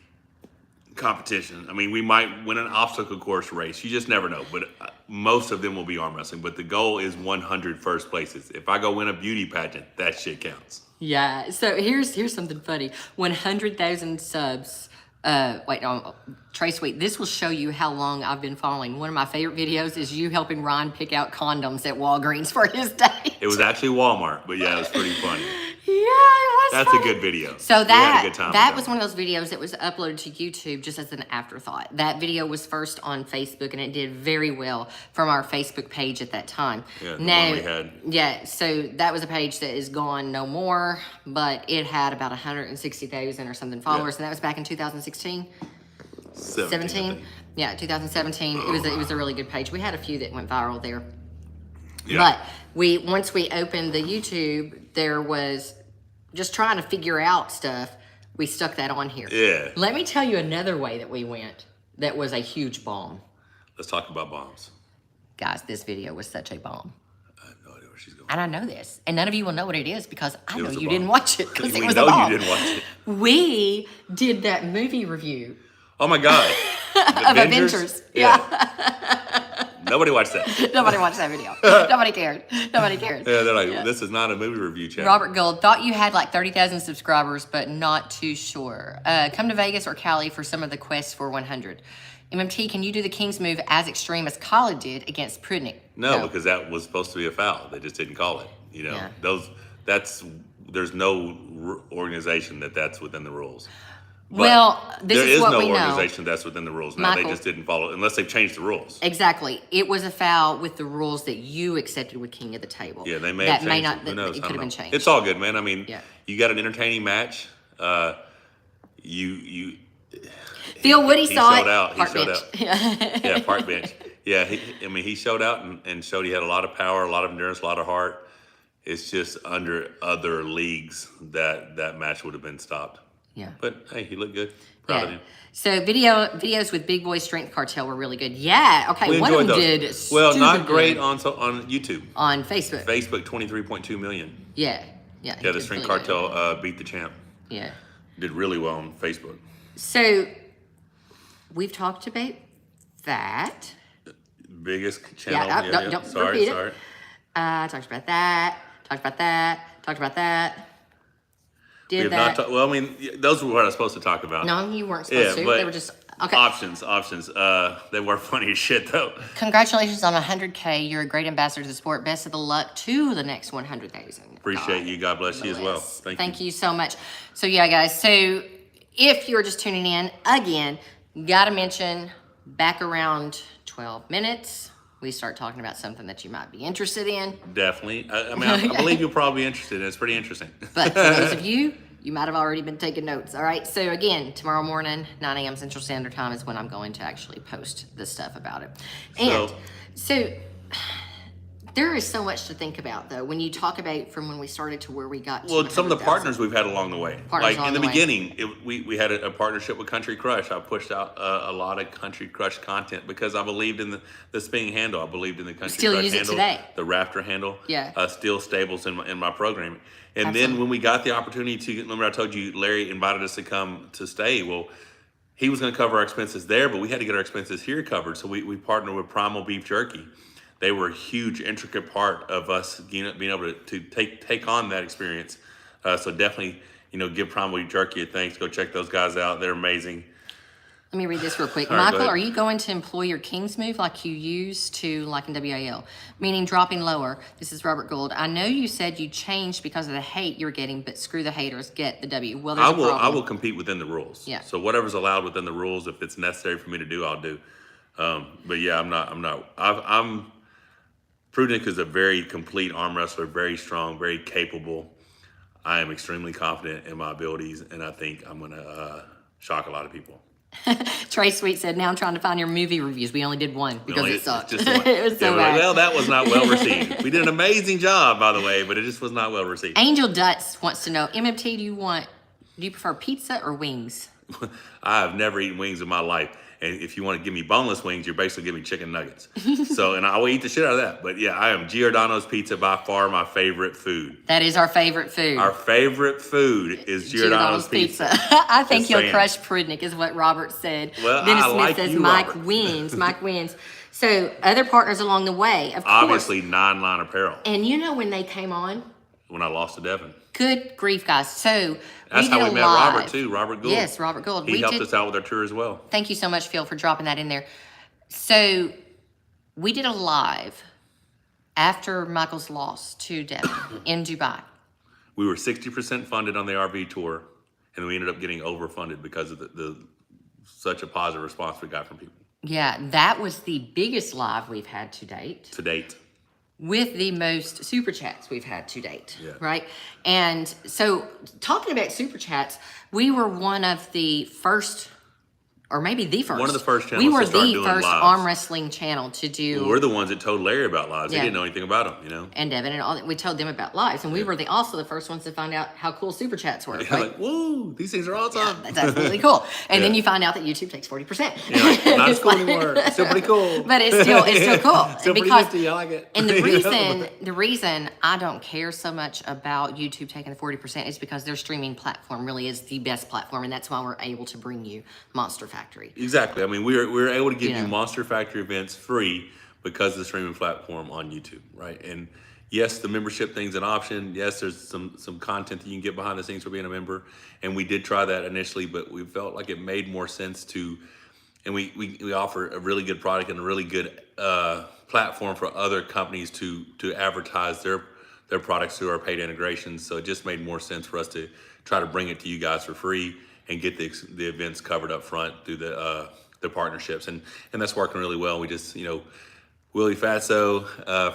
Speaker 2: competition. I mean, we might win an obstacle course race. You just never know. But most of them will be arm wrestling. But the goal is 100 first places. If I go win a beauty pageant, that shit counts.
Speaker 1: Yeah. So here's something funny. 100,000 subs. Trey Sweet, this will show you how long I've been following. One of my favorite videos is you helping Ryan pick out condoms at Walgreens for his date.
Speaker 2: It was actually Walmart, but yeah, it was pretty funny.
Speaker 1: Yeah, it was
Speaker 2: That's
Speaker 1: funny.
Speaker 2: a good video.
Speaker 1: So that
Speaker 2: that
Speaker 1: was one of those videos that was uploaded to YouTube just as an afterthought. That video was first on Facebook and it did very well from our Facebook page at that time.
Speaker 2: Yeah,
Speaker 1: now,
Speaker 2: we had.
Speaker 1: Yeah, so that was a page that is gone no more, but it had about 160,000 or something followers, and that was back in 2016. 17? Yeah, 2017. It was a really good page. We had a few that went viral there. Yeah. But once we opened the YouTube, there was just trying to figure out stuff. We stuck that on here.
Speaker 2: Yeah.
Speaker 1: Let me tell you another way that we went that was a huge bomb.
Speaker 2: Let's talk about bombs.
Speaker 1: Guys, this video was such a bomb.
Speaker 2: I have no idea where she's going.
Speaker 1: And I know this. And none of you will know what it is because I know you
Speaker 2: bomb.
Speaker 1: didn't watch it because it was a
Speaker 2: We know
Speaker 1: bomb.
Speaker 2: you didn't watch it.
Speaker 1: We did that movie review.
Speaker 2: Oh my God.
Speaker 1: Of Avengers.
Speaker 2: Yeah. Nobody watched that.
Speaker 1: Nobody watched that video. Nobody cared. Nobody cared.
Speaker 2: Yeah, they're like, this is not a movie review channel.
Speaker 1: Robert Gold, thought you had like 30,000 subscribers, but not too sure. Come to Vegas or Cali for some of the quests for 100. MMT, can you do the King's move as extreme as Khalid did against Prudnik?
Speaker 2: No, because that was supposed to be a foul. They just didn't call it. You know, there's no organization that's within the rules. But
Speaker 1: well, this is what we know.
Speaker 2: There is no organization that's within the rules. No,
Speaker 1: Michael,
Speaker 2: they just didn't follow, unless they've changed the rules.
Speaker 1: Exactly. It was a foul with the rules that you accepted with King of the Table.
Speaker 2: Yeah, they may have changed
Speaker 1: it.
Speaker 2: Who knows?
Speaker 1: It could have been changed.
Speaker 2: It's all good, man. I mean, you got an entertaining match. You
Speaker 1: Phil Woody saw it.
Speaker 2: He showed out. Yeah, park bench. Yeah, he showed out and showed he had a lot of power, a lot of endurance, a lot of heart. It's just under other leagues that match would have been stopped.
Speaker 1: Yeah.
Speaker 2: But hey, he looked good. Proud of you.
Speaker 1: So videos with Big Boy Strength Cartel were really good. Yeah. Okay.
Speaker 2: We
Speaker 1: One of
Speaker 2: enjoyed
Speaker 1: them
Speaker 2: those.
Speaker 1: did.
Speaker 2: Well, not
Speaker 1: stupid
Speaker 2: great
Speaker 1: good
Speaker 2: on YouTube.
Speaker 1: on Facebook.
Speaker 2: Facebook 23.2 million.
Speaker 1: Yeah. Yeah.
Speaker 2: Yeah, the Strength
Speaker 1: really
Speaker 2: Cartel beat the champ.
Speaker 1: Yeah.
Speaker 2: Did really well on Facebook.
Speaker 1: So we've talked about that.
Speaker 2: Biggest channel.
Speaker 1: Yeah, don't repeat
Speaker 2: sorry.
Speaker 1: it. Talked about that. Talked about that. Talked about that.
Speaker 2: We
Speaker 1: Did
Speaker 2: have
Speaker 1: that.
Speaker 2: not well, I mean, those were what I was supposed to talk about.
Speaker 1: No, you weren't supposed to.
Speaker 2: but
Speaker 1: They were just okay.
Speaker 2: Options. They were funny as shit though.
Speaker 1: Congratulations on 100K. You're a great ambassador to the sport. Best of the luck to the next 100,000.
Speaker 2: Appreciate you. God bless you as well.
Speaker 1: Thank you so much. So yeah, guys. So if you're just tuning in, again, gotta mention back around 12 minutes. We start talking about something that you might be interested in.
Speaker 2: Definitely. I mean, I believe you'll probably be interested. It's pretty interesting.
Speaker 1: But for those of you, you might have already been taking notes. All right. So again, tomorrow morning, 9 a.m. Central Standard Time is when I'm going to actually post the stuff about it. And so there is so much to think about, though, when you talk about from when we started to where we got to.
Speaker 2: Well, some of the partners we've had along the way. Like in the beginning, we had a partnership with Country Crush. I pushed out a lot of Country Crush content because I believed in the spinning handle. I believed in the Country Crush handle,
Speaker 1: today.
Speaker 2: The Rafter handle.
Speaker 1: Yeah.
Speaker 2: Steel staples in my programming. And
Speaker 1: Absolutely.
Speaker 2: then when we got the opportunity to, remember I told you Larry invited us to come to stay. Well, he was going to cover our expenses there, but we had to get our expenses here covered. So we partnered with Primal Beef Jerky. They were a huge, intricate part of us being able to take on that experience. So definitely, give Primal Beef Jerky a thanks. Go check those guys out. They're amazing.
Speaker 1: Let me read this real quick.
Speaker 2: All right,
Speaker 1: Michael, are you going to employ your King's move like you used to, like in WAL, meaning dropping lower? This is Robert Gould. I know you said you changed because of the hate you're getting, but screw the haters, get the W. Well, there's a problem.
Speaker 2: I will compete within the rules.
Speaker 1: Yeah.
Speaker 2: So whatever's allowed within the rules, if it's necessary for me to do, I'll do. But yeah, I'm Prudnick is a very complete arm wrestler, very strong, very capable. I am extremely confident in my abilities, and I think I'm going to shock a lot of people.
Speaker 1: Trey Sweet said, now I'm trying to find your movie reviews. We only did one because it sucked.
Speaker 2: Just one.
Speaker 1: It was so bad.
Speaker 2: Well, that was not well received. We did an amazing job, by the way, but it just was not well received.
Speaker 1: Angel Dutz wants to know, MMT, do you prefer pizza or wings?
Speaker 2: I have never eaten wings in my life. And if you want to give me boneless wings, you're basically giving me chicken nuggets. And I will eat the shit out of that. But yeah, I am Giordano's Pizza, by far my favorite food.
Speaker 1: That is our favorite food.
Speaker 2: Our favorite food is Giordano's Pizza.
Speaker 1: I think you'll crush Prudnick, is what Robert said.
Speaker 2: Well,
Speaker 1: Dennis
Speaker 2: I
Speaker 1: Smith
Speaker 2: like
Speaker 1: says
Speaker 2: you,
Speaker 1: Mike
Speaker 2: Robert.
Speaker 1: wins. Mike wins. So other partners along the way, of course.
Speaker 2: Obviously, Nine Line Apparel.
Speaker 1: And when they came on?
Speaker 2: When I lost to Devin.
Speaker 1: Good grief, guys. So
Speaker 2: that's how we met Robert, too. Robert Gould.
Speaker 1: Yes, Robert Gould.
Speaker 2: He helped us out with our tour as well.
Speaker 1: Thank you so much, Phil, for dropping that in there. So we did a live after Michael's loss to Devin in Dubai.
Speaker 2: We were 60% funded on the RV tour, and we ended up getting overfunded because of the such a positive response we got from people.
Speaker 1: Yeah, that was the biggest live we've had to date.
Speaker 2: To date.
Speaker 1: With the most super chats we've had to date,
Speaker 2: yeah.
Speaker 1: Right? And so talking about super chats, we were one of the first, or maybe the first.
Speaker 2: One of the first channels
Speaker 1: we were
Speaker 2: to start
Speaker 1: the
Speaker 2: doing
Speaker 1: first
Speaker 2: lives.
Speaker 1: Arm wrestling channel to do.
Speaker 2: Well, we're the ones that told Larry about lives.
Speaker 1: Yeah.
Speaker 2: He didn't know anything about them,
Speaker 1: And Devin and all. We told them about lives, and we were also the first ones to find out how cool super chats were.
Speaker 2: Yeah,
Speaker 1: right?
Speaker 2: like, woo, these things are awesome.
Speaker 1: Yeah, that's absolutely cool. And then you find out that YouTube takes 40%.
Speaker 2: Yeah, like, not as cool anymore. It's still pretty cool.
Speaker 1: But it's still cool.
Speaker 2: Still pretty
Speaker 1: because,
Speaker 2: nifty. I like it.
Speaker 1: And the reason I don't care so much about YouTube taking the 40% is because their streaming platform really is the best platform, and that's why we're able to bring you Monster Factory.
Speaker 2: Exactly. I mean, we're able to give you Monster Factory events free because of the streaming platform on YouTube, right? And yes, the membership thing's an option. Yes, there's some content that you can get behind the scenes for being a member. And we did try that initially, but we felt like it made more sense to, and we offer a really good product and a really good platform for other companies to advertise their products through our paid integrations. So it just made more sense for us to try to bring it to you guys for free and get the events covered up front through the partnerships. And that's working really well. We just, Willie Fatso,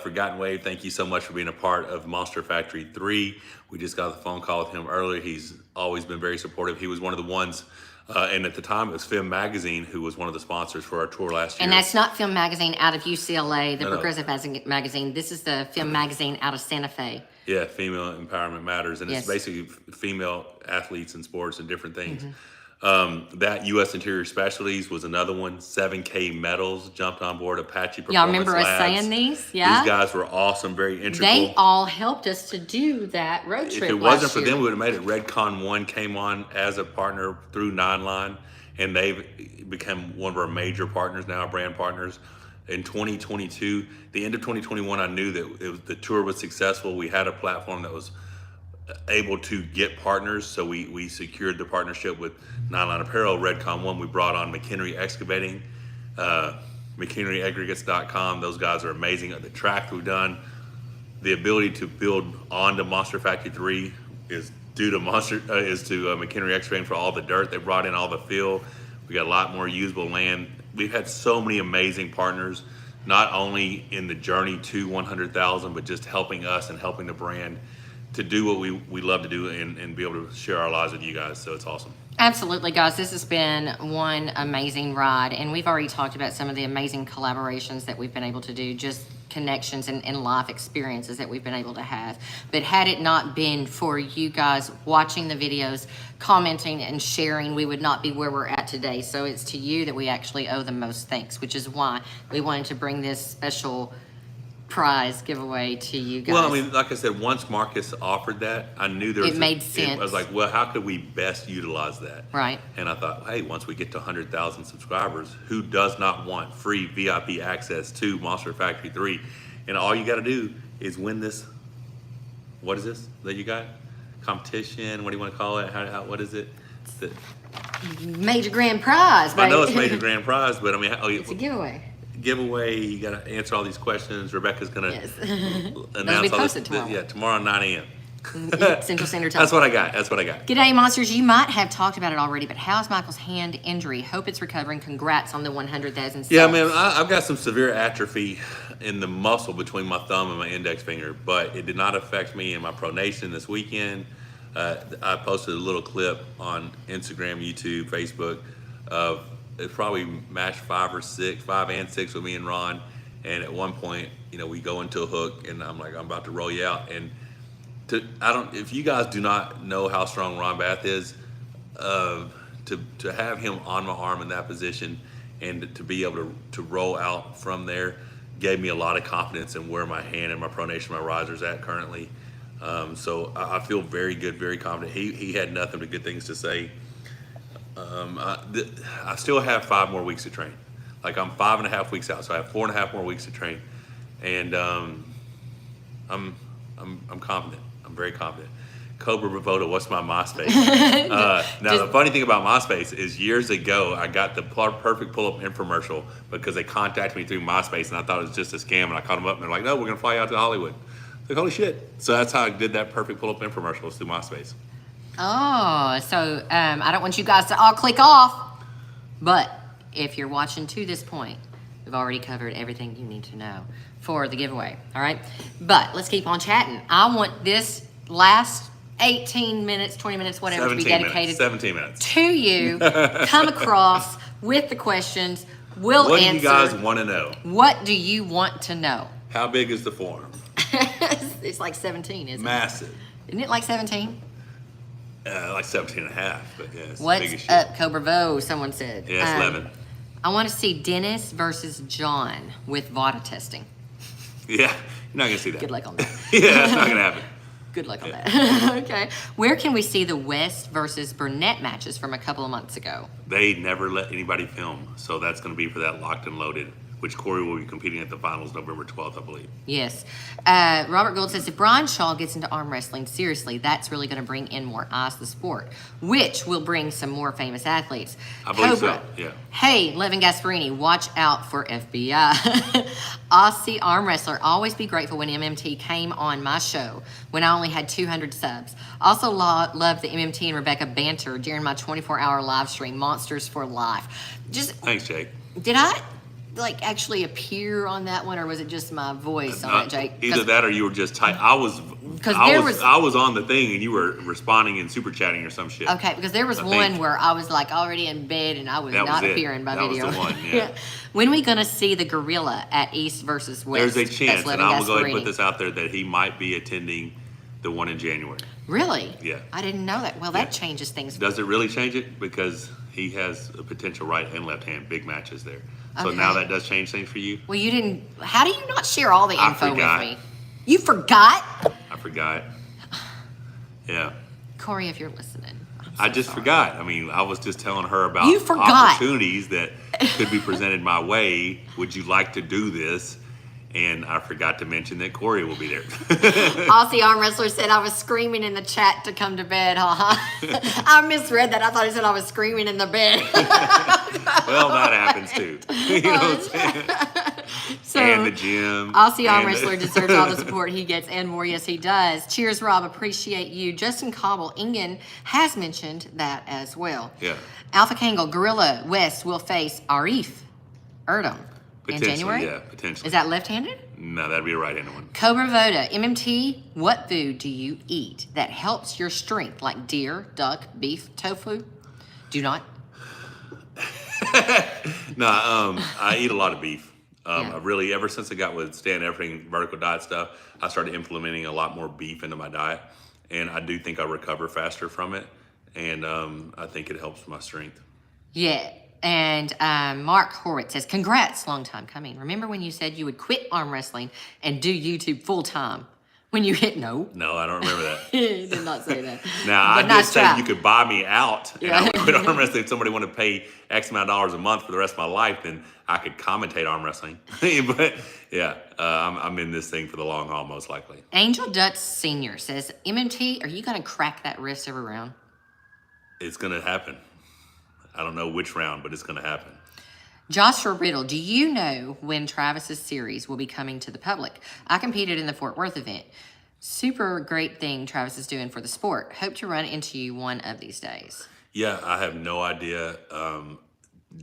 Speaker 2: Forgotten Wave, thank you so much for being a part of Monster Factory 3. We just got the phone call with him earlier. He's always been very supportive. He was one of the ones, and at the time it was Film Magazine who was one of the sponsors for our tour last year.
Speaker 1: And that's not Film Magazine out of UCLA, the Progressive Magazine. This is the Film Magazine out of Santa Fe.
Speaker 2: Yeah, Female Empowerment Matters. And it's basically female athletes in sports and different things. That U.S. Interior Specialties was another one. 7K Metals jumped on board. Apache Performance
Speaker 1: Y'all remember us
Speaker 2: Labs.
Speaker 1: saying these? Yeah.
Speaker 2: These guys were awesome, very integral.
Speaker 1: They all helped us to do that road trip.
Speaker 2: If it wasn't for them, we would have made it. Redcon 1 came on as a partner through Nine Line, and they've become one of our major partners now, our brand partners. In 2022, the end of 2021, I knew that the tour was successful. We had a platform that was able to get partners, so we secured the partnership with Nine Line Apparel, Redcon 1. We brought on McHenry Excavating, McHenryaggregates.com. Those guys are amazing. The track we've done, the ability to build onto Monster Factory 3 is due to McHenry Excavating for all the dirt. They brought in all the fill. We got a lot more usable land. We've had so many amazing partners, not only in the journey to 100,000, but just helping us and helping the brand to do what we love to do and be able to share our lives with you guys. So it's awesome.
Speaker 1: Absolutely, guys. This has been one amazing ride, and we've already talked about some of the amazing collaborations that we've been able to do, just connections and life experiences that we've been able to have. But had it not been for you guys watching the videos, commenting and sharing, we would not be where we're at today. So it's to you that we actually owe the most thanks, which is why we wanted to bring this special prize giveaway to you guys.
Speaker 2: Well, I mean, like I said, once Marcus offered that, I knew there was
Speaker 1: made sense.
Speaker 2: I was like, well, how could we best utilize that?
Speaker 1: Right.
Speaker 2: And I thought, hey, once we get to 100,000 subscribers, who does not want free VIP access to Monster Factory 3? And all you got to do is win this. What is this that you got? Competition? What do you want to call it? What is it?
Speaker 1: Major grand prize,
Speaker 2: I know it's major grand prize, but I mean,
Speaker 1: it's a giveaway.
Speaker 2: Giveaway, you got to answer all these questions. Rebecca's going to announce all this.
Speaker 1: Tomorrow.
Speaker 2: Yeah, tomorrow 9 a.m.
Speaker 1: Central Standard Time.
Speaker 2: That's what I got.
Speaker 1: G'day, monsters. You might have talked about it already, but how's Michael's hand injury? Hope it's recovering. Congrats on the 100,000 subs.
Speaker 2: Yeah, man, I've got some severe atrophy in the muscle between my thumb and my index finger, but it did not affect me in my pronation this weekend. I posted a little clip on Instagram, YouTube, Facebook of it's probably match 5 and 6 with me and Ron. And at one point, we go into a hook, and I'm like, I'm about to roll you out. And if you guys do not know how strong Ron Bath is, to have him on my arm in that position and to be able to roll out from there gave me a lot of confidence in where my hand and my pronation, my riser's at currently. So I feel very good, very confident. He had nothing but good things to say. I still have 5 more weeks to train. Like, I'm 5.5 weeks out, so I have 4.5 more weeks to train, and I'm confident. I'm very confident. Cobra Bravota, what's my MySpace? Now, the funny thing about MySpace is years ago, I got the perfect pull-up infomercial because they contacted me through MySpace, and I thought it was just a scam, and I called them up, and they're like, no, we're going to fly you out to Hollywood. Like, holy shit. So that's how I did that perfect pull-up infomercial, was through MySpace.
Speaker 1: Oh, so I don't want you guys to all click off, but if you're watching to this point, we've already covered everything you need to know for the giveaway, all right? But let's keep on chatting. I want this last 18 minutes, 20 minutes, whatever, to be dedicated
Speaker 2: 17 minutes
Speaker 1: to you. Come across with the questions. We'll answer.
Speaker 2: What do you guys want to know?
Speaker 1: What do you want to know?
Speaker 2: How big is the form?
Speaker 1: It's like 17, isn't it?
Speaker 2: Massive.
Speaker 1: Isn't it like 17?
Speaker 2: Like 17 and a half, but yeah, it's
Speaker 1: What's
Speaker 2: big as shit.
Speaker 1: up, Cobra Vo? Someone said.
Speaker 2: Yeah, it's 11.
Speaker 1: I want to see Dennis versus John with VADA testing.
Speaker 2: Yeah, you're not going to see that.
Speaker 1: Good luck on that.
Speaker 2: Yeah, that's not going to happen.
Speaker 1: Good luck on that. Okay. Where can we see the West versus Burnett matches from a couple of months ago?
Speaker 2: They never let anybody film, so that's going to be for that Locked and Loaded, which Corey will be competing at the finals November 12th, I believe.
Speaker 1: Yes. Robert Gould says, if Brian Shaw gets into arm wrestling, seriously, that's really going to bring in more eyes to the sport, which will bring some more famous athletes.
Speaker 2: I believe
Speaker 1: Cobra,
Speaker 2: so, yeah.
Speaker 1: Hey, Levin Gasparini, watch out for FBI. Aussie arm wrestler, always be grateful when MMT came on my show when I only had 200 subs. Also love the MMT and Rebecca banter during my 24-hour live stream, Monsters for Life.
Speaker 2: Thanks, Jake.
Speaker 1: Did I actually appear on that one, or was it just my voice on it, Jake?
Speaker 2: Either that or you were just tight. I was on the thing and you were responding and super chatting or some shit.
Speaker 1: Okay, because there was one where I was like already in bed and I was not appearing by video.
Speaker 2: That was the one, yeah.
Speaker 1: When are we gonna see the gorilla at East versus West?
Speaker 2: There's a chance, and I'm gonna go ahead and put this out there, that he might be attending the one in January.
Speaker 1: Really?
Speaker 2: Yeah.
Speaker 1: I didn't know that. Well, that changes things.
Speaker 2: Does it really change it? Because he has a potential right and left hand, big matches there. So now
Speaker 1: Okay.
Speaker 2: that does change things for you?
Speaker 1: Well, you didn't. How do you not share all the
Speaker 2: I
Speaker 1: info
Speaker 2: forgot.
Speaker 1: with me? You forgot?
Speaker 2: I forgot. Yeah.
Speaker 1: Corey, if you're listening.
Speaker 2: I just forgot. I mean, I was just telling her about
Speaker 1: You forgot.
Speaker 2: opportunities that could be presented my way. Would you like to do this? And I forgot to mention that Corey will be there.
Speaker 1: Aussie Arm Wrestler said I was screaming in the chat to come to bed, I misread that. I thought he said I was screaming in the bed.
Speaker 2: Well, that happens too. You know what I'm saying?
Speaker 1: So,
Speaker 2: and the gym.
Speaker 1: Aussie Arm
Speaker 2: and
Speaker 1: Wrestler deserves all the support he gets and more. Yes, he does. Cheers, Rob. Appreciate you. Justin Cobble, Ingen, has mentioned that as well.
Speaker 2: Yeah.
Speaker 1: Alpha Kangle, Gorilla West will face Arif Erdem in January.
Speaker 2: Yeah, potentially.
Speaker 1: Is that left-handed?
Speaker 2: No, that'd be a right-handed one.
Speaker 1: Cobra Voda, MMT, what food do you eat that helps your strength, like deer, duck, beef, tofu? Do not.
Speaker 2: No, I eat a lot of beef.
Speaker 1: Yeah.
Speaker 2: I really, ever since I got with Stan Everything vertical diet stuff, I started implementing a lot more beef into my diet, and I do think I recover faster from it, and I think it helps my strength.
Speaker 1: Yeah. And Mark Horwitz says, congrats, long time coming. Remember when you said you would quit arm wrestling and do YouTube full time? When you hit no?
Speaker 2: No, I don't remember that.
Speaker 1: He did not say that.
Speaker 2: Now, I
Speaker 1: But
Speaker 2: did
Speaker 1: nice
Speaker 2: say
Speaker 1: try.
Speaker 2: you could buy me out, and
Speaker 1: Yeah.
Speaker 2: I would quit arm wrestling. If somebody wanted to pay X amount of dollars a month for the rest of my life, then I could commentate arm wrestling. But yeah, I'm in this thing for the long haul, most likely.
Speaker 1: Angel Dutch Sr. says, MMT, are you going to crack that wrist every round?
Speaker 2: It's going to happen. I don't know which round, but it's going to happen.
Speaker 1: Joshua Riddle, do you know when Travis's series will be coming to the public? I competed in the Fort Worth event. Super great thing Travis is doing for the sport. Hope to run into you one of these days.
Speaker 2: Yeah, I have no idea.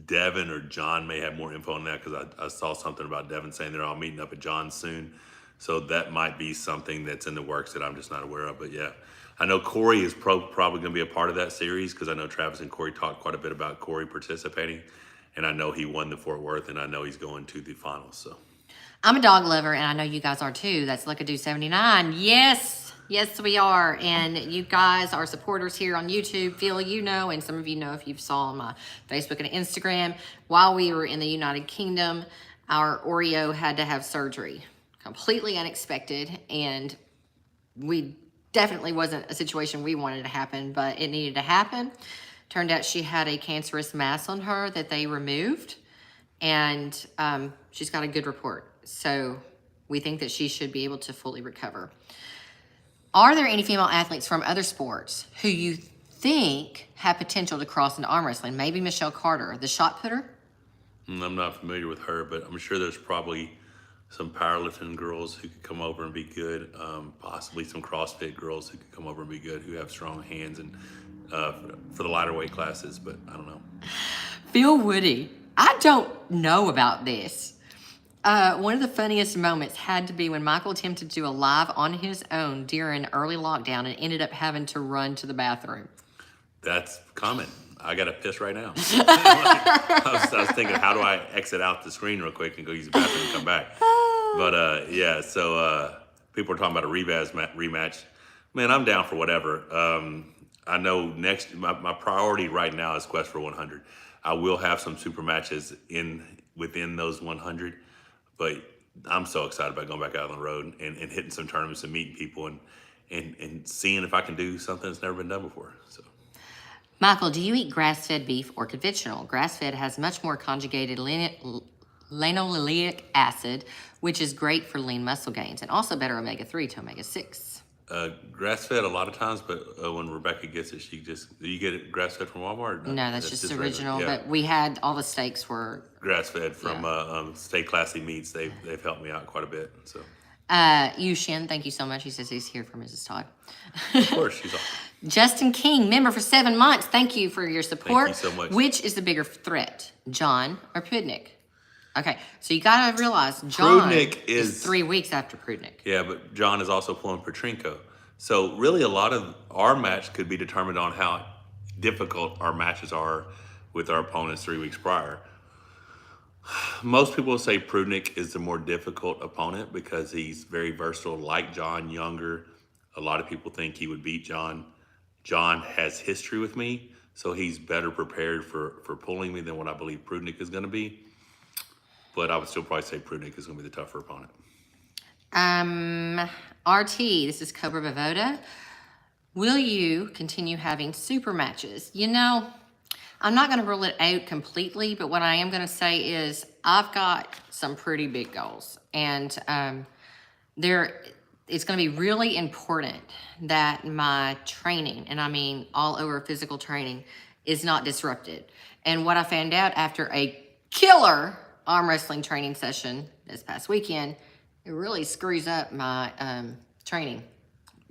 Speaker 2: Devin or John may have more info on that because I saw something about Devin saying they're all meeting up at John's soon. So that might be something that's in the works that I'm just not aware of. But yeah, I know Corey is probably going to be a part of that series because I know Travis and Corey talked quite a bit about Corey participating. And I know he won the Fort Worth, and I know he's going to the finals. So
Speaker 1: I'm a dog lover, and I know you guys are too. That's Luckadoo79. Yes, yes, we are. And you guys are supporters here on YouTube. Phil, you know, and some of you know if you've saw on my Facebook and Instagram. While we were in the United Kingdom, our Oreo had to have surgery. Completely unexpected, and we definitely wasn't a situation we wanted to happen, but it needed to happen. Turned out she had a cancerous mass on her that they removed, and she's got a good report. So we think that she should be able to fully recover. Are there any female athletes from other sports who you think have potential to cross into arm wrestling? Maybe Michelle Carter, the shot putter?
Speaker 2: I'm not familiar with her, but I'm sure there's probably some powerlifting girls who could come over and be good, possibly some CrossFit girls who could come over and be good, who have strong hands and for the lighter weight classes, but I don't know.
Speaker 1: Phil Woody, I don't know about this. One of the funniest moments had to be when Michael attempted to do a live on his own during early lockdown and ended up having to run to the bathroom.
Speaker 2: That's common. I got to piss right now. I was thinking, how do I exit out the screen real quick and go use the bathroom and come back? But yeah, so people are talking about a rematch. Man, I'm down for whatever. I know my priority right now is Quest for 100. I will have some super matches within those 100, but I'm so excited about going back out on the road and hitting some tournaments and meeting people and seeing if I can do something that's never been done before. So,
Speaker 1: Michael, do you eat grass-fed beef or conventional? Grass-fed has much more conjugated linoleic acid, which is great for lean muscle gains, and also better omega-3 to omega-6.
Speaker 2: Grass-fed a lot of times, but when Rebecca gets it, do you get it grass-fed from Walmart?
Speaker 1: No, that's just original,
Speaker 2: regular. Yeah.
Speaker 1: but we had all the steaks were...
Speaker 2: Grass-fed from Stay Classy Meats. They've helped me out quite a bit. So,
Speaker 1: Yushin, thank you so much. He says he's here for Mrs. Todd.
Speaker 2: Of course, she's awesome.
Speaker 1: Justin King, member for 7 months. Thank you for your support.
Speaker 2: Thank you so much.
Speaker 1: Which is the bigger threat, John or Prudnik? Okay, so you gotta realize John is 3 weeks after Prudnik.
Speaker 2: Yeah, but John is also pulling Petrenko. So really a lot of our match could be determined on how difficult our matches are with our opponents 3 weeks prior. Most people say Prudnik is the more difficult opponent because he's very versatile, like John, younger, A lot of people think he would beat John. John has history with me, so he's better prepared for pulling me than what I believe Prudnick is going to be. But I would still probably say Prudnick is going to be the tougher opponent.
Speaker 1: RT, this is Cobra Bavoda. Will you continue having super matches? You know, I'm not going to rule it out completely, but what I am going to say is I've got some pretty big goals. And it's going to be really important that my training, and I mean all over physical training, is not disrupted. And what I found out after a killer arm wrestling training session this past weekend, it really screws up my training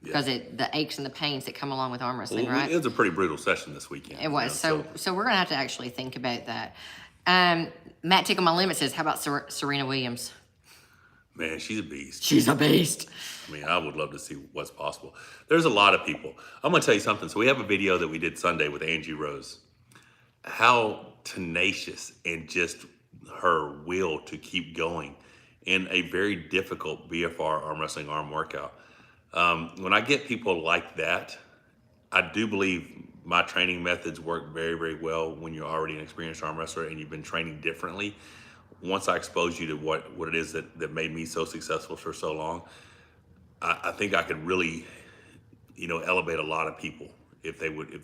Speaker 1: because the aches and the pains that come along with arm wrestling, right?
Speaker 2: It was a pretty brutal session this weekend.
Speaker 1: It was. So we're going to have to actually think about that. Matt Tickle My Limit says, how about Serena Williams?
Speaker 2: Man, she's a beast.
Speaker 1: She's a beast.
Speaker 2: I mean, I would love to see what's possible. There's a lot of people. I'm going to tell you something. So we have a video that we did Sunday with Angie Rose. How tenacious and just her will to keep going in a very difficult BFR arm wrestling arm workout. When I get people like that, I do believe my training methods work very, very well when you're already an experienced arm wrestler and you've been training differently. Once I expose you to what it is that made me so successful for so long, I think I could really, elevate a lot of people if they would,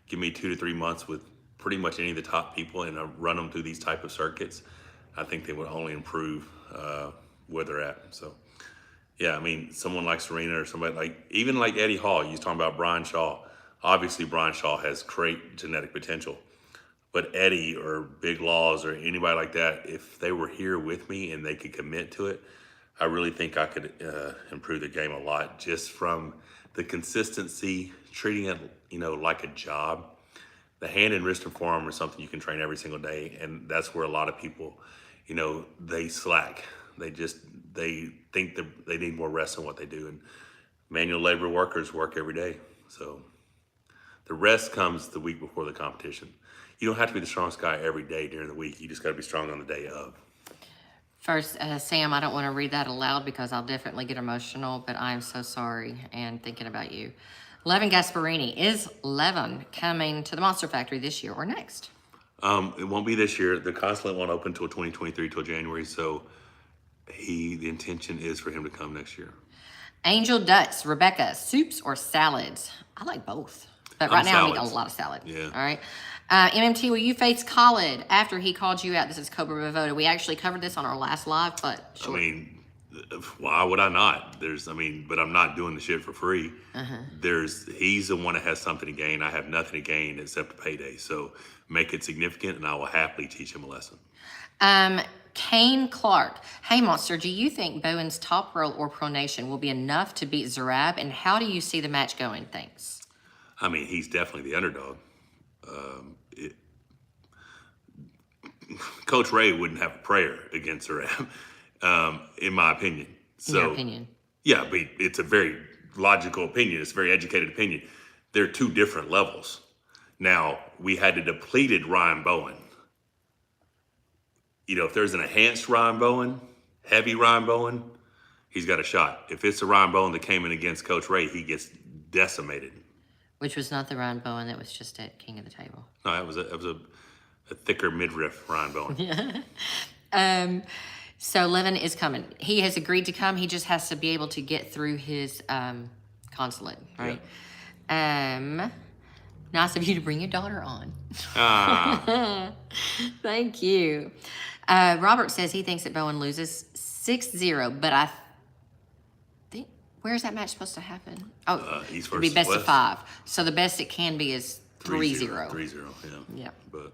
Speaker 2: give me 2 to 3 months with pretty much any of the top people and run them through these type of circuits. I think they would only improve where they're at. So, yeah, I mean, someone like Serena or somebody even like Eddie Hall, you was talking about Brian Shaw. Obviously, Brian Shaw has great genetic potential. But Eddie or Big Laws or anybody like that, if they were here with me and they could commit to it, I really think I could improve the game a lot just from the consistency, treating it, like a job. The hand and wrist and forearm are something you can train every single day, and that's where a lot of people, they slack. They think that they need more rest than what they do, and manual labor workers work every day. So the rest comes the week before the competition. You don't have to be the strongest guy every day during the week. You just got to be strong on the day of.
Speaker 1: First, Sam, I don't want to read that aloud because I'll definitely get emotional, but I'm so sorry and thinking about you. Levin Gasparini, is Levin coming to the Monster Factory this year or next?
Speaker 2: It won't be this year. The consulate won't open until 2023, till January. So the intention is for him to come next year.
Speaker 1: Angel Dutz, Rebecca, soups or salads? I like both. But right now I need a lot of salad.
Speaker 2: Yeah.
Speaker 1: All right. MMT, will you face Khalid after he called you out? This is Cobra Bavoda. We actually covered this on our last live, but sure.
Speaker 2: I mean, why would I not? But I'm not doing the shit for free. He's the one that has something to gain. I have nothing to gain except a payday. So make it significant and I will happily teach him a lesson.
Speaker 1: Kane Clark. Hey, Monster, do you think Bowen's top roll or pronation will be enough to beat Zarab? And how do you see the match going? Thanks.
Speaker 2: I mean, he's definitely the underdog. Coach Ray wouldn't have a prayer against Zarab, in my opinion. So,
Speaker 1: in your opinion?
Speaker 2: Yeah, but it's a very logical opinion. It's a very educated opinion. They're two different levels. Now, we had a depleted Ryan Bowen. If there's an enhanced Ryan Bowen, heavy Ryan Bowen, he's got a shot. If it's the Ryan Bowen that came in against Coach Ray, he gets decimated.
Speaker 1: Which was not the Ryan Bowen that was just at King of the Table.
Speaker 2: No, that was a thicker midriff Ryan Bowen.
Speaker 1: So Levin is coming. He has agreed to come. He just has to be able to get through his consulate, right? Yeah. Nice of you to bring your daughter on. Thank you. Robert says he thinks that Bowen loses 6-0, but I think, where's that match supposed to happen? Oh, it'll be best of 5. So the best it can be is 3-0.
Speaker 2: 3-0, yeah.
Speaker 1: Yeah.
Speaker 2: But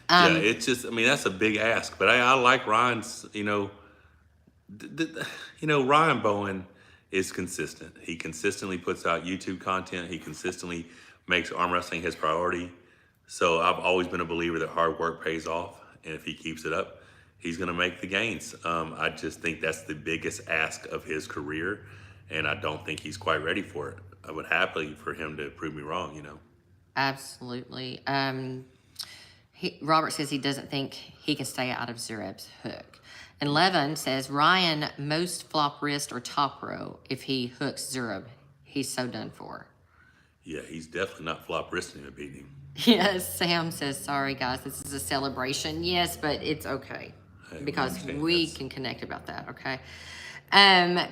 Speaker 2: it's just, that's a big ask. But I like Ryan's, Ryan Bowen is consistent. He consistently puts out YouTube content. He consistently makes arm wrestling his priority. So I've always been a believer that hard work pays off. And if he keeps it up, he's going to make the gains. I just think that's the biggest ask of his career. And I don't think he's quite ready for it. I would happily for him to prove me wrong,
Speaker 1: Absolutely. Robert says he doesn't think he can stay out of Zarab's hook. And Levin says Ryan most flop wrist or top row if he hooks Zarab. he's so done for.
Speaker 2: Yeah, he's definitely not flop wristing to beat him.
Speaker 1: Yes, Sam says, sorry guys, this is a celebration. Yes, but it's okay.
Speaker 2: Hey,
Speaker 1: Because
Speaker 2: we
Speaker 1: we
Speaker 2: understand.
Speaker 1: can connect about that, okay?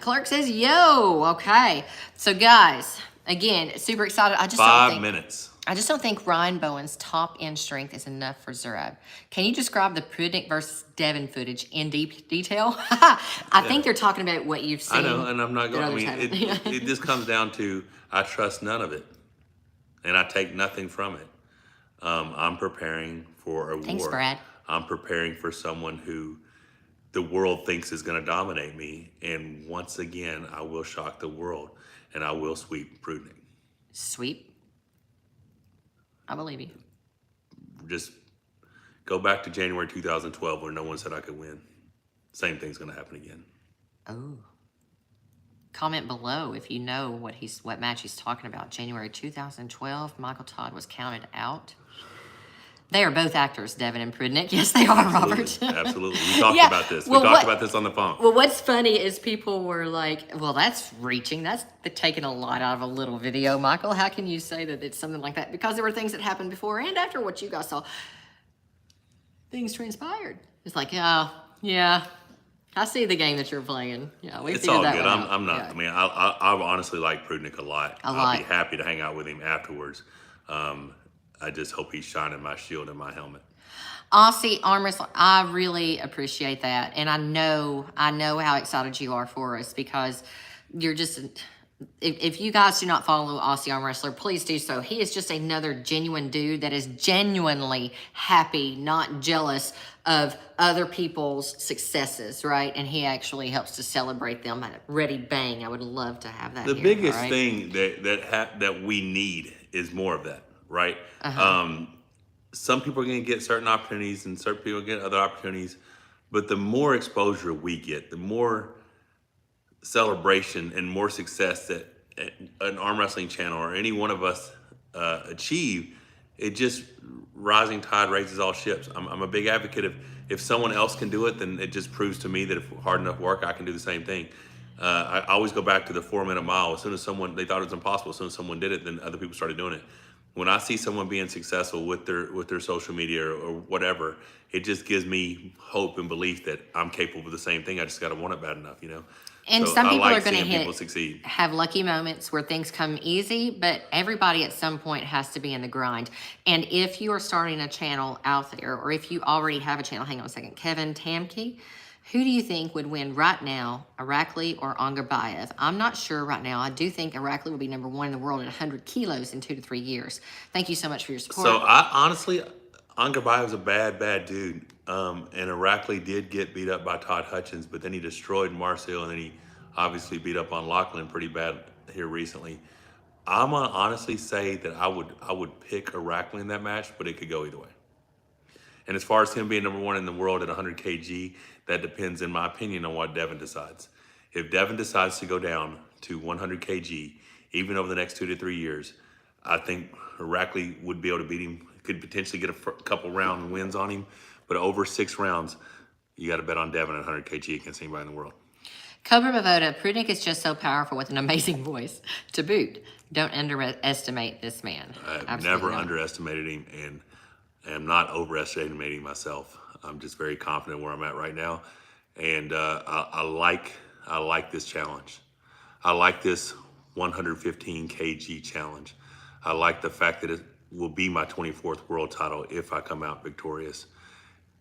Speaker 1: Clark says, yo, okay. So guys, again, super excited. I just don't
Speaker 2: 5
Speaker 1: think
Speaker 2: minutes.
Speaker 1: I just don't think Ryan Bowen's top end strength is enough for Zurab. Can you describe the Prudnik versus Devin footage in deep detail? I think they're talking about what you've seen.
Speaker 2: I know, and I'm not
Speaker 1: that
Speaker 2: going. I
Speaker 1: others
Speaker 2: mean,
Speaker 1: haven't.
Speaker 2: it just comes down to I trust none of it, and I take nothing from it. I'm preparing for a
Speaker 1: Thanks,
Speaker 2: war.
Speaker 1: Brad.
Speaker 2: I'm preparing for someone who the world thinks is going to dominate me, and once again, I will shock the world, and I will sweep Prudnik.
Speaker 1: Sweep. I believe you.
Speaker 2: Just go back to January 2012 where no one said I could win. Same thing's going to happen again.
Speaker 1: Oh. Comment below if you know what match he's talking about. January 2012, Michael Todd was counted out. They are both actors, Devin and Prudnik. Yes, they are, Robert.
Speaker 2: Absolutely. We talked
Speaker 1: Yeah,
Speaker 2: about this.
Speaker 1: well,
Speaker 2: we talked about this on the phone.
Speaker 1: Well, what's funny is people were like, well, that's reaching. That's taking a lot out of a little video, Michael. How can you say that it's something like that? Because there were things that happened before and after what you guys saw. Things transpired. It's like, oh, yeah, I see the game that you're playing. Yeah, we
Speaker 2: It's
Speaker 1: figured
Speaker 2: all
Speaker 1: that
Speaker 2: good.
Speaker 1: one out.
Speaker 2: I'm not.
Speaker 1: Yeah.
Speaker 2: I mean, I honestly like Prudnik a lot.
Speaker 1: A
Speaker 2: I'll
Speaker 1: lot.
Speaker 2: be happy to hang out with him afterwards. I just hope he's shining my shield and my helmet.
Speaker 1: Aussie arm wrestling, I really appreciate that. And I know how excited you are for us because you're just, if you guys do not follow Aussie Arm Wrestler, please do so. He is just another genuine dude that is genuinely happy, not jealous of other people's successes, right? And he actually helps to celebrate them. Ready, bang. I would love to have that
Speaker 2: The
Speaker 1: here,
Speaker 2: biggest
Speaker 1: all right?
Speaker 2: thing that we need is more of that, right? Some people are going to get certain opportunities and certain people get other opportunities, but the more exposure we get, the more celebration and more success that an arm wrestling channel or any one of us achieve, it just rising tide raises all ships. I'm a big advocate of if someone else can do it, then it just proves to me that if hard enough work, I can do the same thing. I always go back to the 4-minute mile. As soon as they thought it was impossible, as soon as someone did it, then other people started doing it. When I see someone being successful with their social media or whatever, it just gives me hope and belief that I'm capable of the same thing. I just got to want it bad enough, you know?
Speaker 1: And
Speaker 2: So
Speaker 1: some
Speaker 2: I
Speaker 1: people
Speaker 2: like
Speaker 1: are going
Speaker 2: seeing people
Speaker 1: to
Speaker 2: succeed.
Speaker 1: have lucky moments where things come easy, but everybody at some point has to be in the grind. And if you are starting a channel out there, or if you already have a channel, hang on a second, Kevin Tamke, who do you think would win right now, Irakli or Angarbayev? I'm not sure right now. I do think Irakli will be number 1 in the world at 100 kilos in 2 to 3 years. Thank you so much for your support.
Speaker 2: So I honestly, Angarbayev's a bad dude. And Irakli did get beat up by Todd Hutchins, but then he destroyed Marcel, and then he obviously beat up on Lachlan pretty bad here recently. I'm gonna honestly say that I would pick Irakli in that match, but it could go either way. And as far as him being number 1 in the world at 100 kg, that depends, in my opinion, on what Devin decides. If Devin decides to go down to 100 kg, even over the next 2 to 3 years, I think Irakli would be able to beat him. Could potentially get a couple round wins on him, but over 6 rounds, you got to bet on Devin at 100 kg against anybody in the world.
Speaker 1: Cobra Bavoda, Prudnik is just so powerful with an amazing voice to boot. Don't underestimate this man.
Speaker 2: I've
Speaker 1: Absolutely
Speaker 2: never
Speaker 1: not.
Speaker 2: underestimated him, and am not overestimating myself. I'm just very confident where I'm at right now, and I like this challenge. I like this 115 kg challenge. I like the fact that it will be my 24th world title if I come out victorious.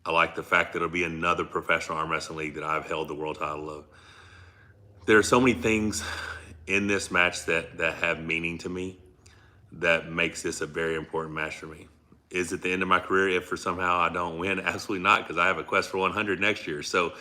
Speaker 2: I like the fact that it'll be another professional arm wrestling league that I've held the world title of. There are so many things in this match that have meaning to me that makes this a very important match for me. Is it the end of my career if for somehow I don't win? Absolutely not, because I have a quest for 100 next year. So,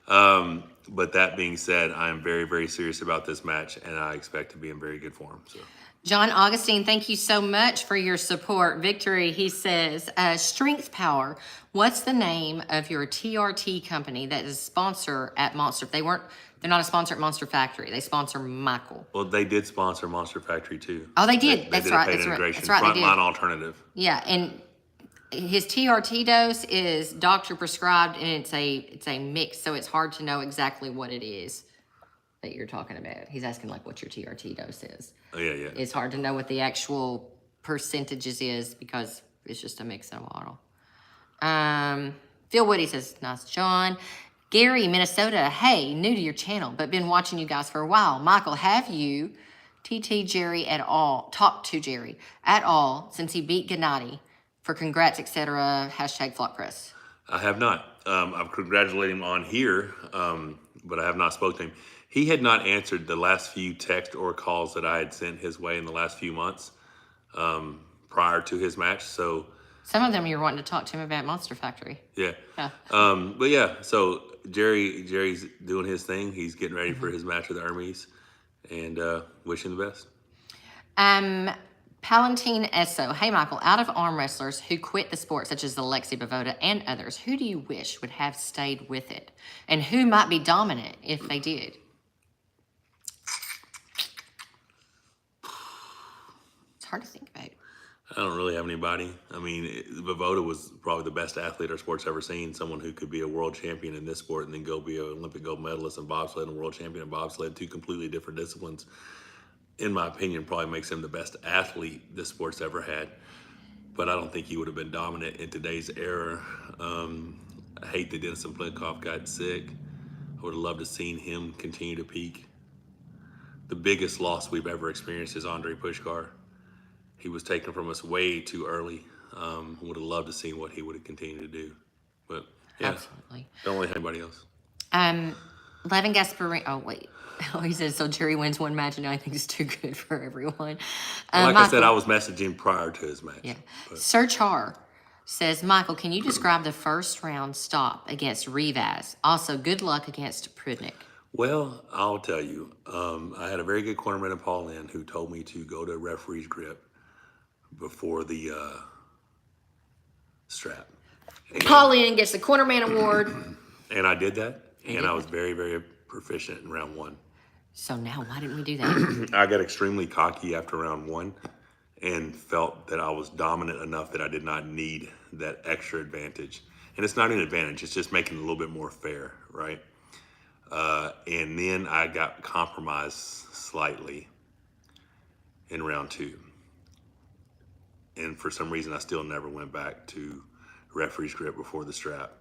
Speaker 2: but that being said, I am very, very serious about this match, and I expect to be in very good form. So.
Speaker 1: John Augustine, thank you so much for your support. Victory, he says, Strength Power, what's the name of your TRT company that is a sponsor at Monster? They're not a sponsor at Monster Factory. They sponsor Michael.
Speaker 2: Well, they did sponsor Monster Factory too.
Speaker 1: Oh, they did.
Speaker 2: They
Speaker 1: That's
Speaker 2: did
Speaker 1: right.
Speaker 2: a paid
Speaker 1: That's right.
Speaker 2: integration,
Speaker 1: That's right. They did.
Speaker 2: Frontline alternative.
Speaker 1: Yeah, and his TRT dose is doctor prescribed, and it's a mix, so it's hard to know exactly what it is. that you're talking about. He's asking like what your TRT dose is.
Speaker 2: Oh, yeah.
Speaker 1: It's hard to know what the actual percentages is because it's just a mix in a bottle. Phil Woody says, nice John. Gary, Minnesota, hey, new to your channel, but been watching you guys for a while. Michael, have you talked to Jerry at all since he beat Gennady for congrats, etc. # Flock Press?
Speaker 2: I have not. I've congratulated him on here, but I have not spoken to him. He had not answered the last few text or calls that I had sent his way in the last few months prior to his match. So
Speaker 1: some of them you're wanting to talk to him about Monster Factory.
Speaker 2: Yeah. But yeah, so Jerry's doing his thing. He's getting ready for his match with Hermes, and wish him the best.
Speaker 1: Palantine Esso. Hey, Michael, out of arm wrestlers who quit the sport, such as Alexi Bavoda and others, who do you wish would have stayed with it? And who might be dominant if they did? It's hard to think about.
Speaker 2: I don't really have anybody. I mean, Bavoda was probably the best athlete our sport's ever seen. Someone who could be a world champion in this sport and then go be an Olympic gold medalist in bobsled and world champion in bobsled, two completely different disciplines. In my opinion, probably makes him the best athlete this sport's ever had. But I don't think he would have been dominant in today's era. I hate that Denison Plinkoff got sick. I would have loved to seen him continue to peak. The biggest loss we've ever experienced is Andre Pushkar. He was taken from us way too early. Would have loved to see what he would have continued to do. But yeah,
Speaker 1: absolutely.
Speaker 2: Don't really have anybody else.
Speaker 1: Levin Gasparini. Oh, wait. Oh, he says, so Jerry wins one match and now he thinks it's too good for everyone.
Speaker 2: Like
Speaker 1: Michael,
Speaker 2: I said, I was messaging prior to his match.
Speaker 1: Yeah.
Speaker 2: But.
Speaker 1: Sir Char says, Michael, can you describe the first round stop against Rivas? Also, good luck against Prudnik.
Speaker 2: Well, I'll tell you. I had a very good cornerman in Paul Lynn who told me to go to referee's grip before the strap.
Speaker 1: Paul Lynn gets the cornerman award.
Speaker 2: And I did that. And I was very, very proficient in round one.
Speaker 1: So now, why didn't we do that?
Speaker 2: I got extremely cocky after round one and felt that I was dominant enough that I did not need that extra advantage. And it's not an advantage, it's just making it a little bit more fair, right? And then I got compromised slightly in round two. And for some reason, I still never went back to referee's grip before the strap.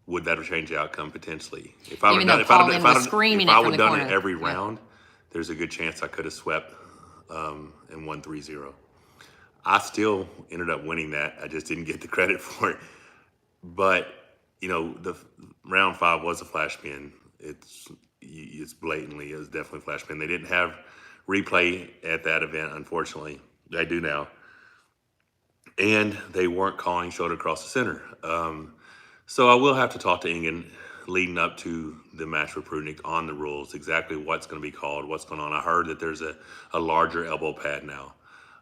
Speaker 2: Would that have changed the outcome potentially? If I would have done it every round, there's a good chance I could have swept and won 3-0. I still ended up winning that. I just didn't get the credit for it. But you know, the round 5 was a flash pin. It's blatantly, it was definitely a flash pin. They didn't have replay at that event, unfortunately. They do now. And they weren't calling shoulder across the center. So I will have to talk to Ingen leading up to the match with Prudnik on the rules, exactly what's going to be called, what's going on. I heard that there's a larger elbow pad now,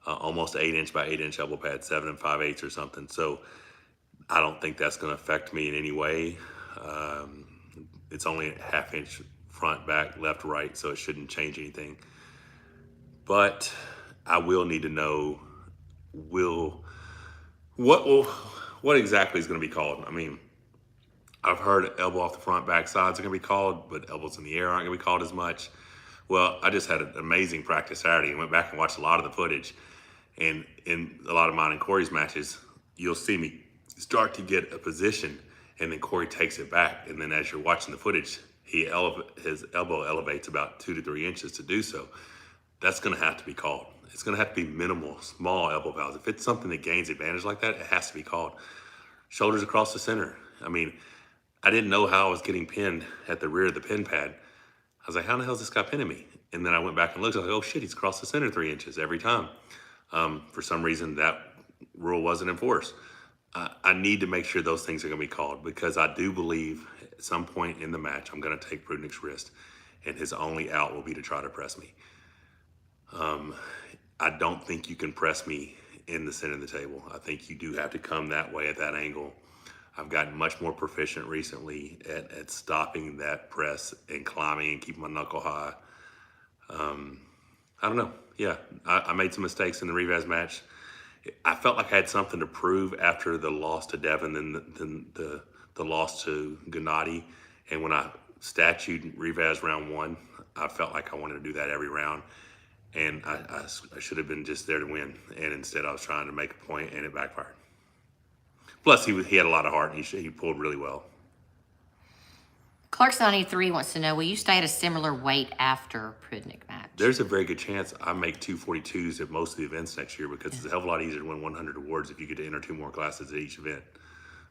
Speaker 2: almost 8-inch by 8-inch elbow pad, 7 5/8 or something. So I don't think that's going to affect me in any way. It's only a 1/2 inch front, back, left, right, so it shouldn't change anything. But I will need to know what exactly is going to be called. I mean, I've heard elbow off the front, back sides are going to be called, but elbows in the air aren't going to be called as much. Well, I just had an amazing practice Saturday and went back and watched a lot of the footage. And in a lot of mine and Corey's matches, you'll see me start to get a position, and then Corey takes it back. And then as you're watching the footage, his elbow elevates about 2 to 3 inches to do so. That's going to have to be called. It's going to have to be minimal, small elbow valves. If it's something that gains advantage like that, it has to be called. Shoulders across the center. I mean, I didn't know how I was getting pinned at the rear of the pin pad. I was like, how the hell is this guy pinning me? And then I went back and looked. I was like, oh shit, he's across the center 3 inches every time. For some reason, that rule wasn't enforced. I need to make sure those things are going to be called, because I do believe at some point in the match, I'm going to take Prudnik's wrist, and his only out will be to try to press me. I don't think you can press me in the center of the table. I think you do have to come that way at that angle. I've gotten much more proficient recently at stopping that press and climbing and keeping my knuckle high. I don't know. Yeah, I made some mistakes in the Rivas match. I felt like I had something to prove after the loss to Devin and the loss to Gennady. And when I statute revaz round 1, I felt like I wanted to do that every round. And I should have been just there to win. And instead I was trying to make a point and it backfired. Plus he had a lot of heart and he pulled really well.
Speaker 1: Clark's 93 wants to know, will you stay at a similar weight after Prudnick match?
Speaker 2: There's a very good chance I make 242s at most of the events next year because it's a hell of a lot easier to win 100 awards if you get to enter 2 more classes at each event.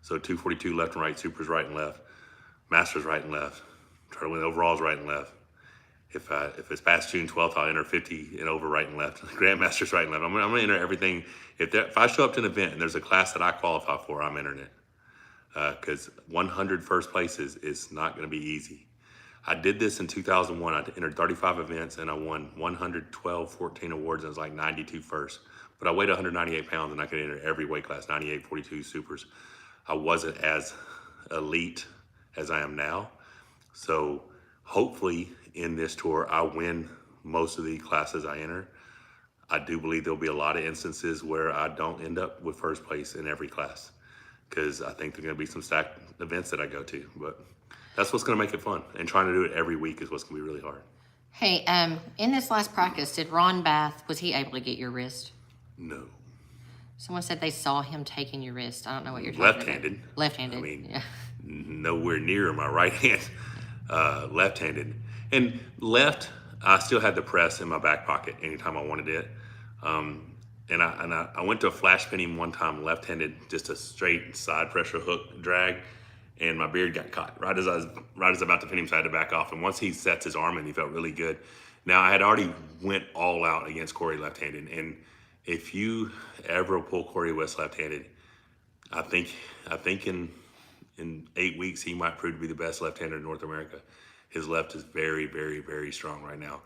Speaker 2: So 242 left and right, supers right and left, masters right and left. Try to win overalls right and left. If it's past June 12th, I'll enter 50 and over right and left. Grandmasters right and left. I'm gonna enter everything. If I show up to an event and there's a class that I qualify for, I'm entering it. Because 100 first places is not gonna be easy. I did this in 2001. I entered 35 events and I won 112, 14 awards and it was like 92 first. But I weighed 198 pounds and I could enter every weight class, 98, 42 supers. I wasn't as elite as I am now. So hopefully in this tour, I win most of the classes I enter. I do believe there'll be a lot of instances where I don't end up with first place in every class because I think there's gonna be some stacked events that I go to, but that's what's gonna make it fun. And trying to do it every week is what's gonna be really hard.
Speaker 1: Hey, in this last practice, did Ron Bath, was he able to get your wrist?
Speaker 2: No.
Speaker 1: Someone said they saw him taking your wrist. I don't know what you're talking about.
Speaker 2: Left-handed.
Speaker 1: Left-handed.
Speaker 2: I mean,
Speaker 1: yeah.
Speaker 2: Nowhere near my right hand. Left-handed. And left, I still had the press in my back pocket anytime I wanted it. And I went to a flash pin him one time left-handed, just a straight side pressure hook drag, and my beard got caught right as I was about to pin him, so I had to back off. And once he sets his arm in, he felt really good. Now I had already went all out against Corey left-handed, and if you ever pull Corey West left-handed, I think in 8 weeks he might prove to be the best left-hander in North America. His left is very, very, very strong right now.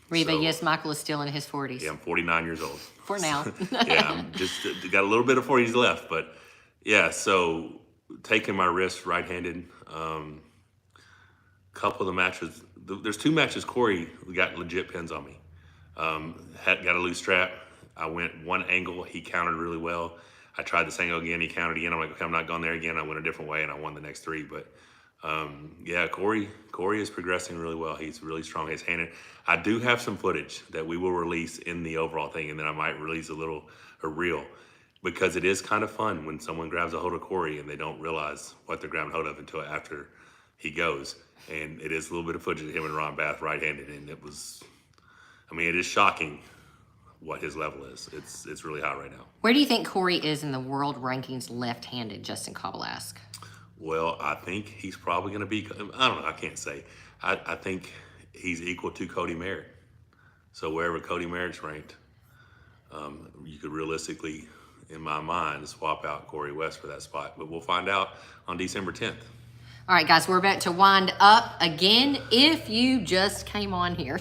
Speaker 1: Reba, yes, Michael is still in his 40s.
Speaker 2: Yeah, I'm 49 years old.
Speaker 1: For now.
Speaker 2: Yeah, I'm just got a little bit of 40s left, but yeah, so taking my wrist right-handed, couple of the matches, there's 2 matches Corey got legit pins on me. Got a loose strap. I went one angle, he countered really well. I tried this angle again, he countered again. I'm like, okay, I'm not going there again. I went a different way and I won the next 3, but yeah, Corey is progressing really well. He's really strong. His hand. I do have some footage that we will release in the overall thing, and then I might release a reel, because it is kind of fun when someone grabs a hold of Corey and they don't realize what they're grabbing hold of until after he goes. And it is a little bit of footage of him and Ron Bath right-handed, and it was, I mean, it is shocking what his level is. It's really high right now.
Speaker 1: Where do you think Corey is in the world rankings left-handed, Justin Cobble asked?
Speaker 2: Well, I think he's probably going to be, I don't know, I can't say. I think he's equal to Cody Merritt. So wherever Cody Merritt's ranked, you could realistically, in my mind, swap out Corey West for that spot. But we'll find out on December 10th.
Speaker 1: All right, guys, we're about to wind up again. If you just came on here,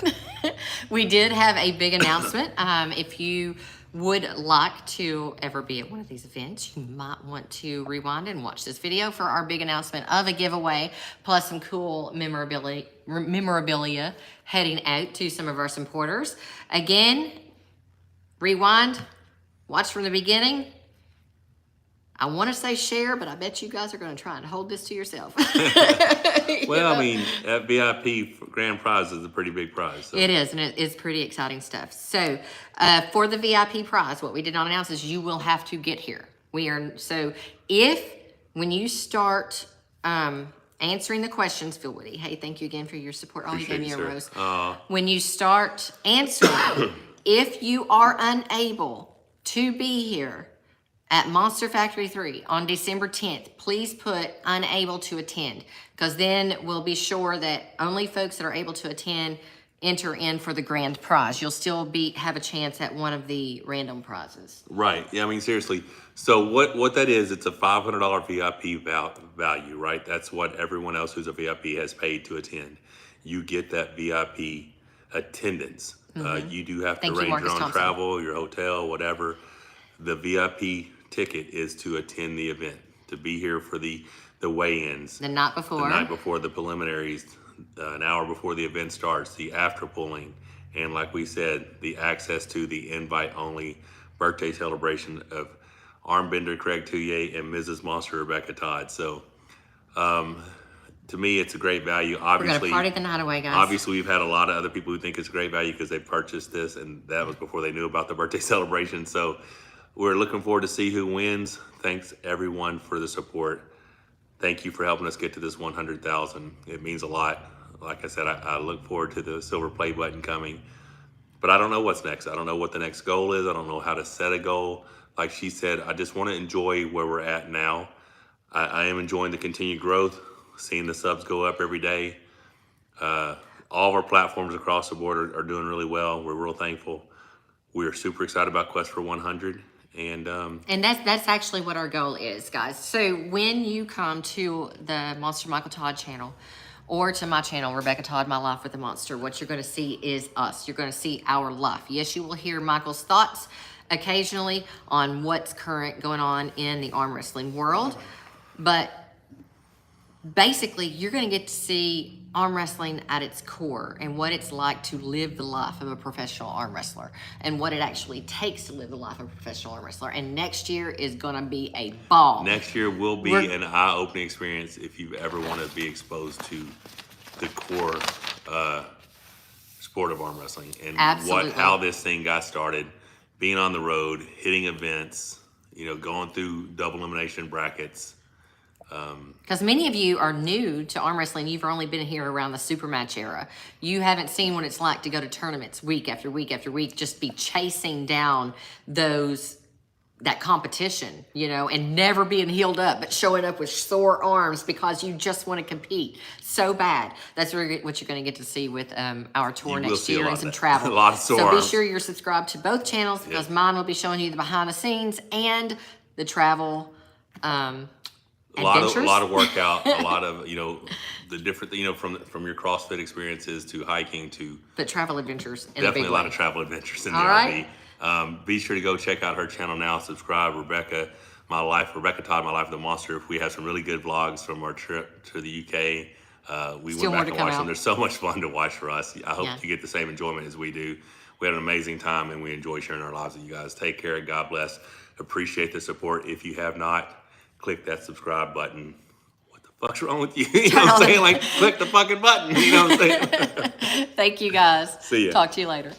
Speaker 1: we did have a big announcement. If you would like to ever be at one of these events, you might want to rewind and watch this video for our big announcement of a giveaway, plus some cool memorabilia heading out to some of our supporters. Again, rewind, watch from the beginning. I want to say share, but I bet you guys are going to try and hold this to yourself.
Speaker 2: Well, I mean, that VIP grand prize is a pretty big prize. So.
Speaker 1: It is, and it is pretty exciting stuff. So for the VIP prize, what we did not announce is you will have to get here. So when you start answering the questions, Phil Woody, hey, thank you again for your support. Oh, you gave me a rose. When you start answering, if you are unable to be here at Monster Factory 3 on December 10th, please put unable to attend, because then we'll be sure that only folks that are able to attend enter in for the grand prize. You'll still have a chance at one of the random prizes.
Speaker 2: Right. Yeah, I mean, seriously. So what that is, it's a $500 VIP value, right? That's what everyone else who's a VIP has paid to attend. You get that VIP attendance. Mm-hmm. You do have to arrange your own travel, your hotel, whatever. The VIP ticket is to attend the event, to be here for the weigh-ins.
Speaker 1: The night before.
Speaker 2: The night before the preliminaries, an hour before the event starts, the after pulling, and like we said, the access to the invite-only birthday celebration of Armbender Craig Touye and Mrs. Monster Rebecca Todd. So to me, it's a great value.
Speaker 1: We're
Speaker 2: Obviously,
Speaker 1: gonna party the night away, guys.
Speaker 2: obviously, we've had a lot of other people who think it's a great value because they purchased this, and that was before they knew about the birthday celebration. So we're looking forward to see who wins. Thanks everyone for the support. Thank you for helping us get to this 100,000. It means a lot. Like I said, I look forward to the silver play button coming. But I don't know what's next. I don't know what the next goal is. I don't know how to set a goal. Like she said, I just want to enjoy where we're at now. I am enjoying the continued growth, seeing the subs go up every day. All of our platforms across the board are doing really well. We're real thankful. We are super excited about Quest for 100. And
Speaker 1: that's actually what our goal is, guys. So when you come to the Monster Michael Todd channel, or to my channel, Rebecca Todd, My Life with the Monster, what you're going to see is us. You're going to see our life. Yes, you will hear Michael's thoughts occasionally on what's current going on in the arm wrestling world, but basically you're going to get to see arm wrestling at its core and what it's like to live the life of a professional arm wrestler and what it actually takes to live the life of a professional arm wrestler. And next year is going to be a ball.
Speaker 2: Next year will be an eye-opening experience if you ever want to be exposed to the core sport of arm wrestling and how this thing got started, being on the road, hitting events, going through double elimination brackets.
Speaker 1: Because many of you are new to arm wrestling. You've only been here around the super match era. You haven't seen what it's like to go to tournaments week after week after week, just be chasing down that competition, and never being healed up, but showing up with sore arms because you just want to compete so bad. That's what you're going to get to see with our tour next year and some travel.
Speaker 2: A lot of sore arms.
Speaker 1: Be sure you're subscribed to both channels because mine will be showing you the behind the scenes and the travel
Speaker 2: a lot of workout, a lot of the different from your CrossFit experiences to hiking to
Speaker 1: travel adventures.
Speaker 2: Definitely a lot of travel adventures in the RV. Be sure to go check out her channel now. Subscribe, Rebecca Todd, My Life with the Monster. We have some really good vlogs from our trip to the UK. We went back and watched them. They're so much fun to watch for us. I hope you get the same enjoyment as we do. We had an amazing time and we enjoy sharing our lives with you guys. Take care. God bless. Appreciate the support. If you have not, click that subscribe button. What the fuck's wrong with you? You know what I'm saying? Like, click the fucking button. You know what I'm saying?
Speaker 1: Thank you, guys.
Speaker 2: See ya.
Speaker 1: Talk to you later.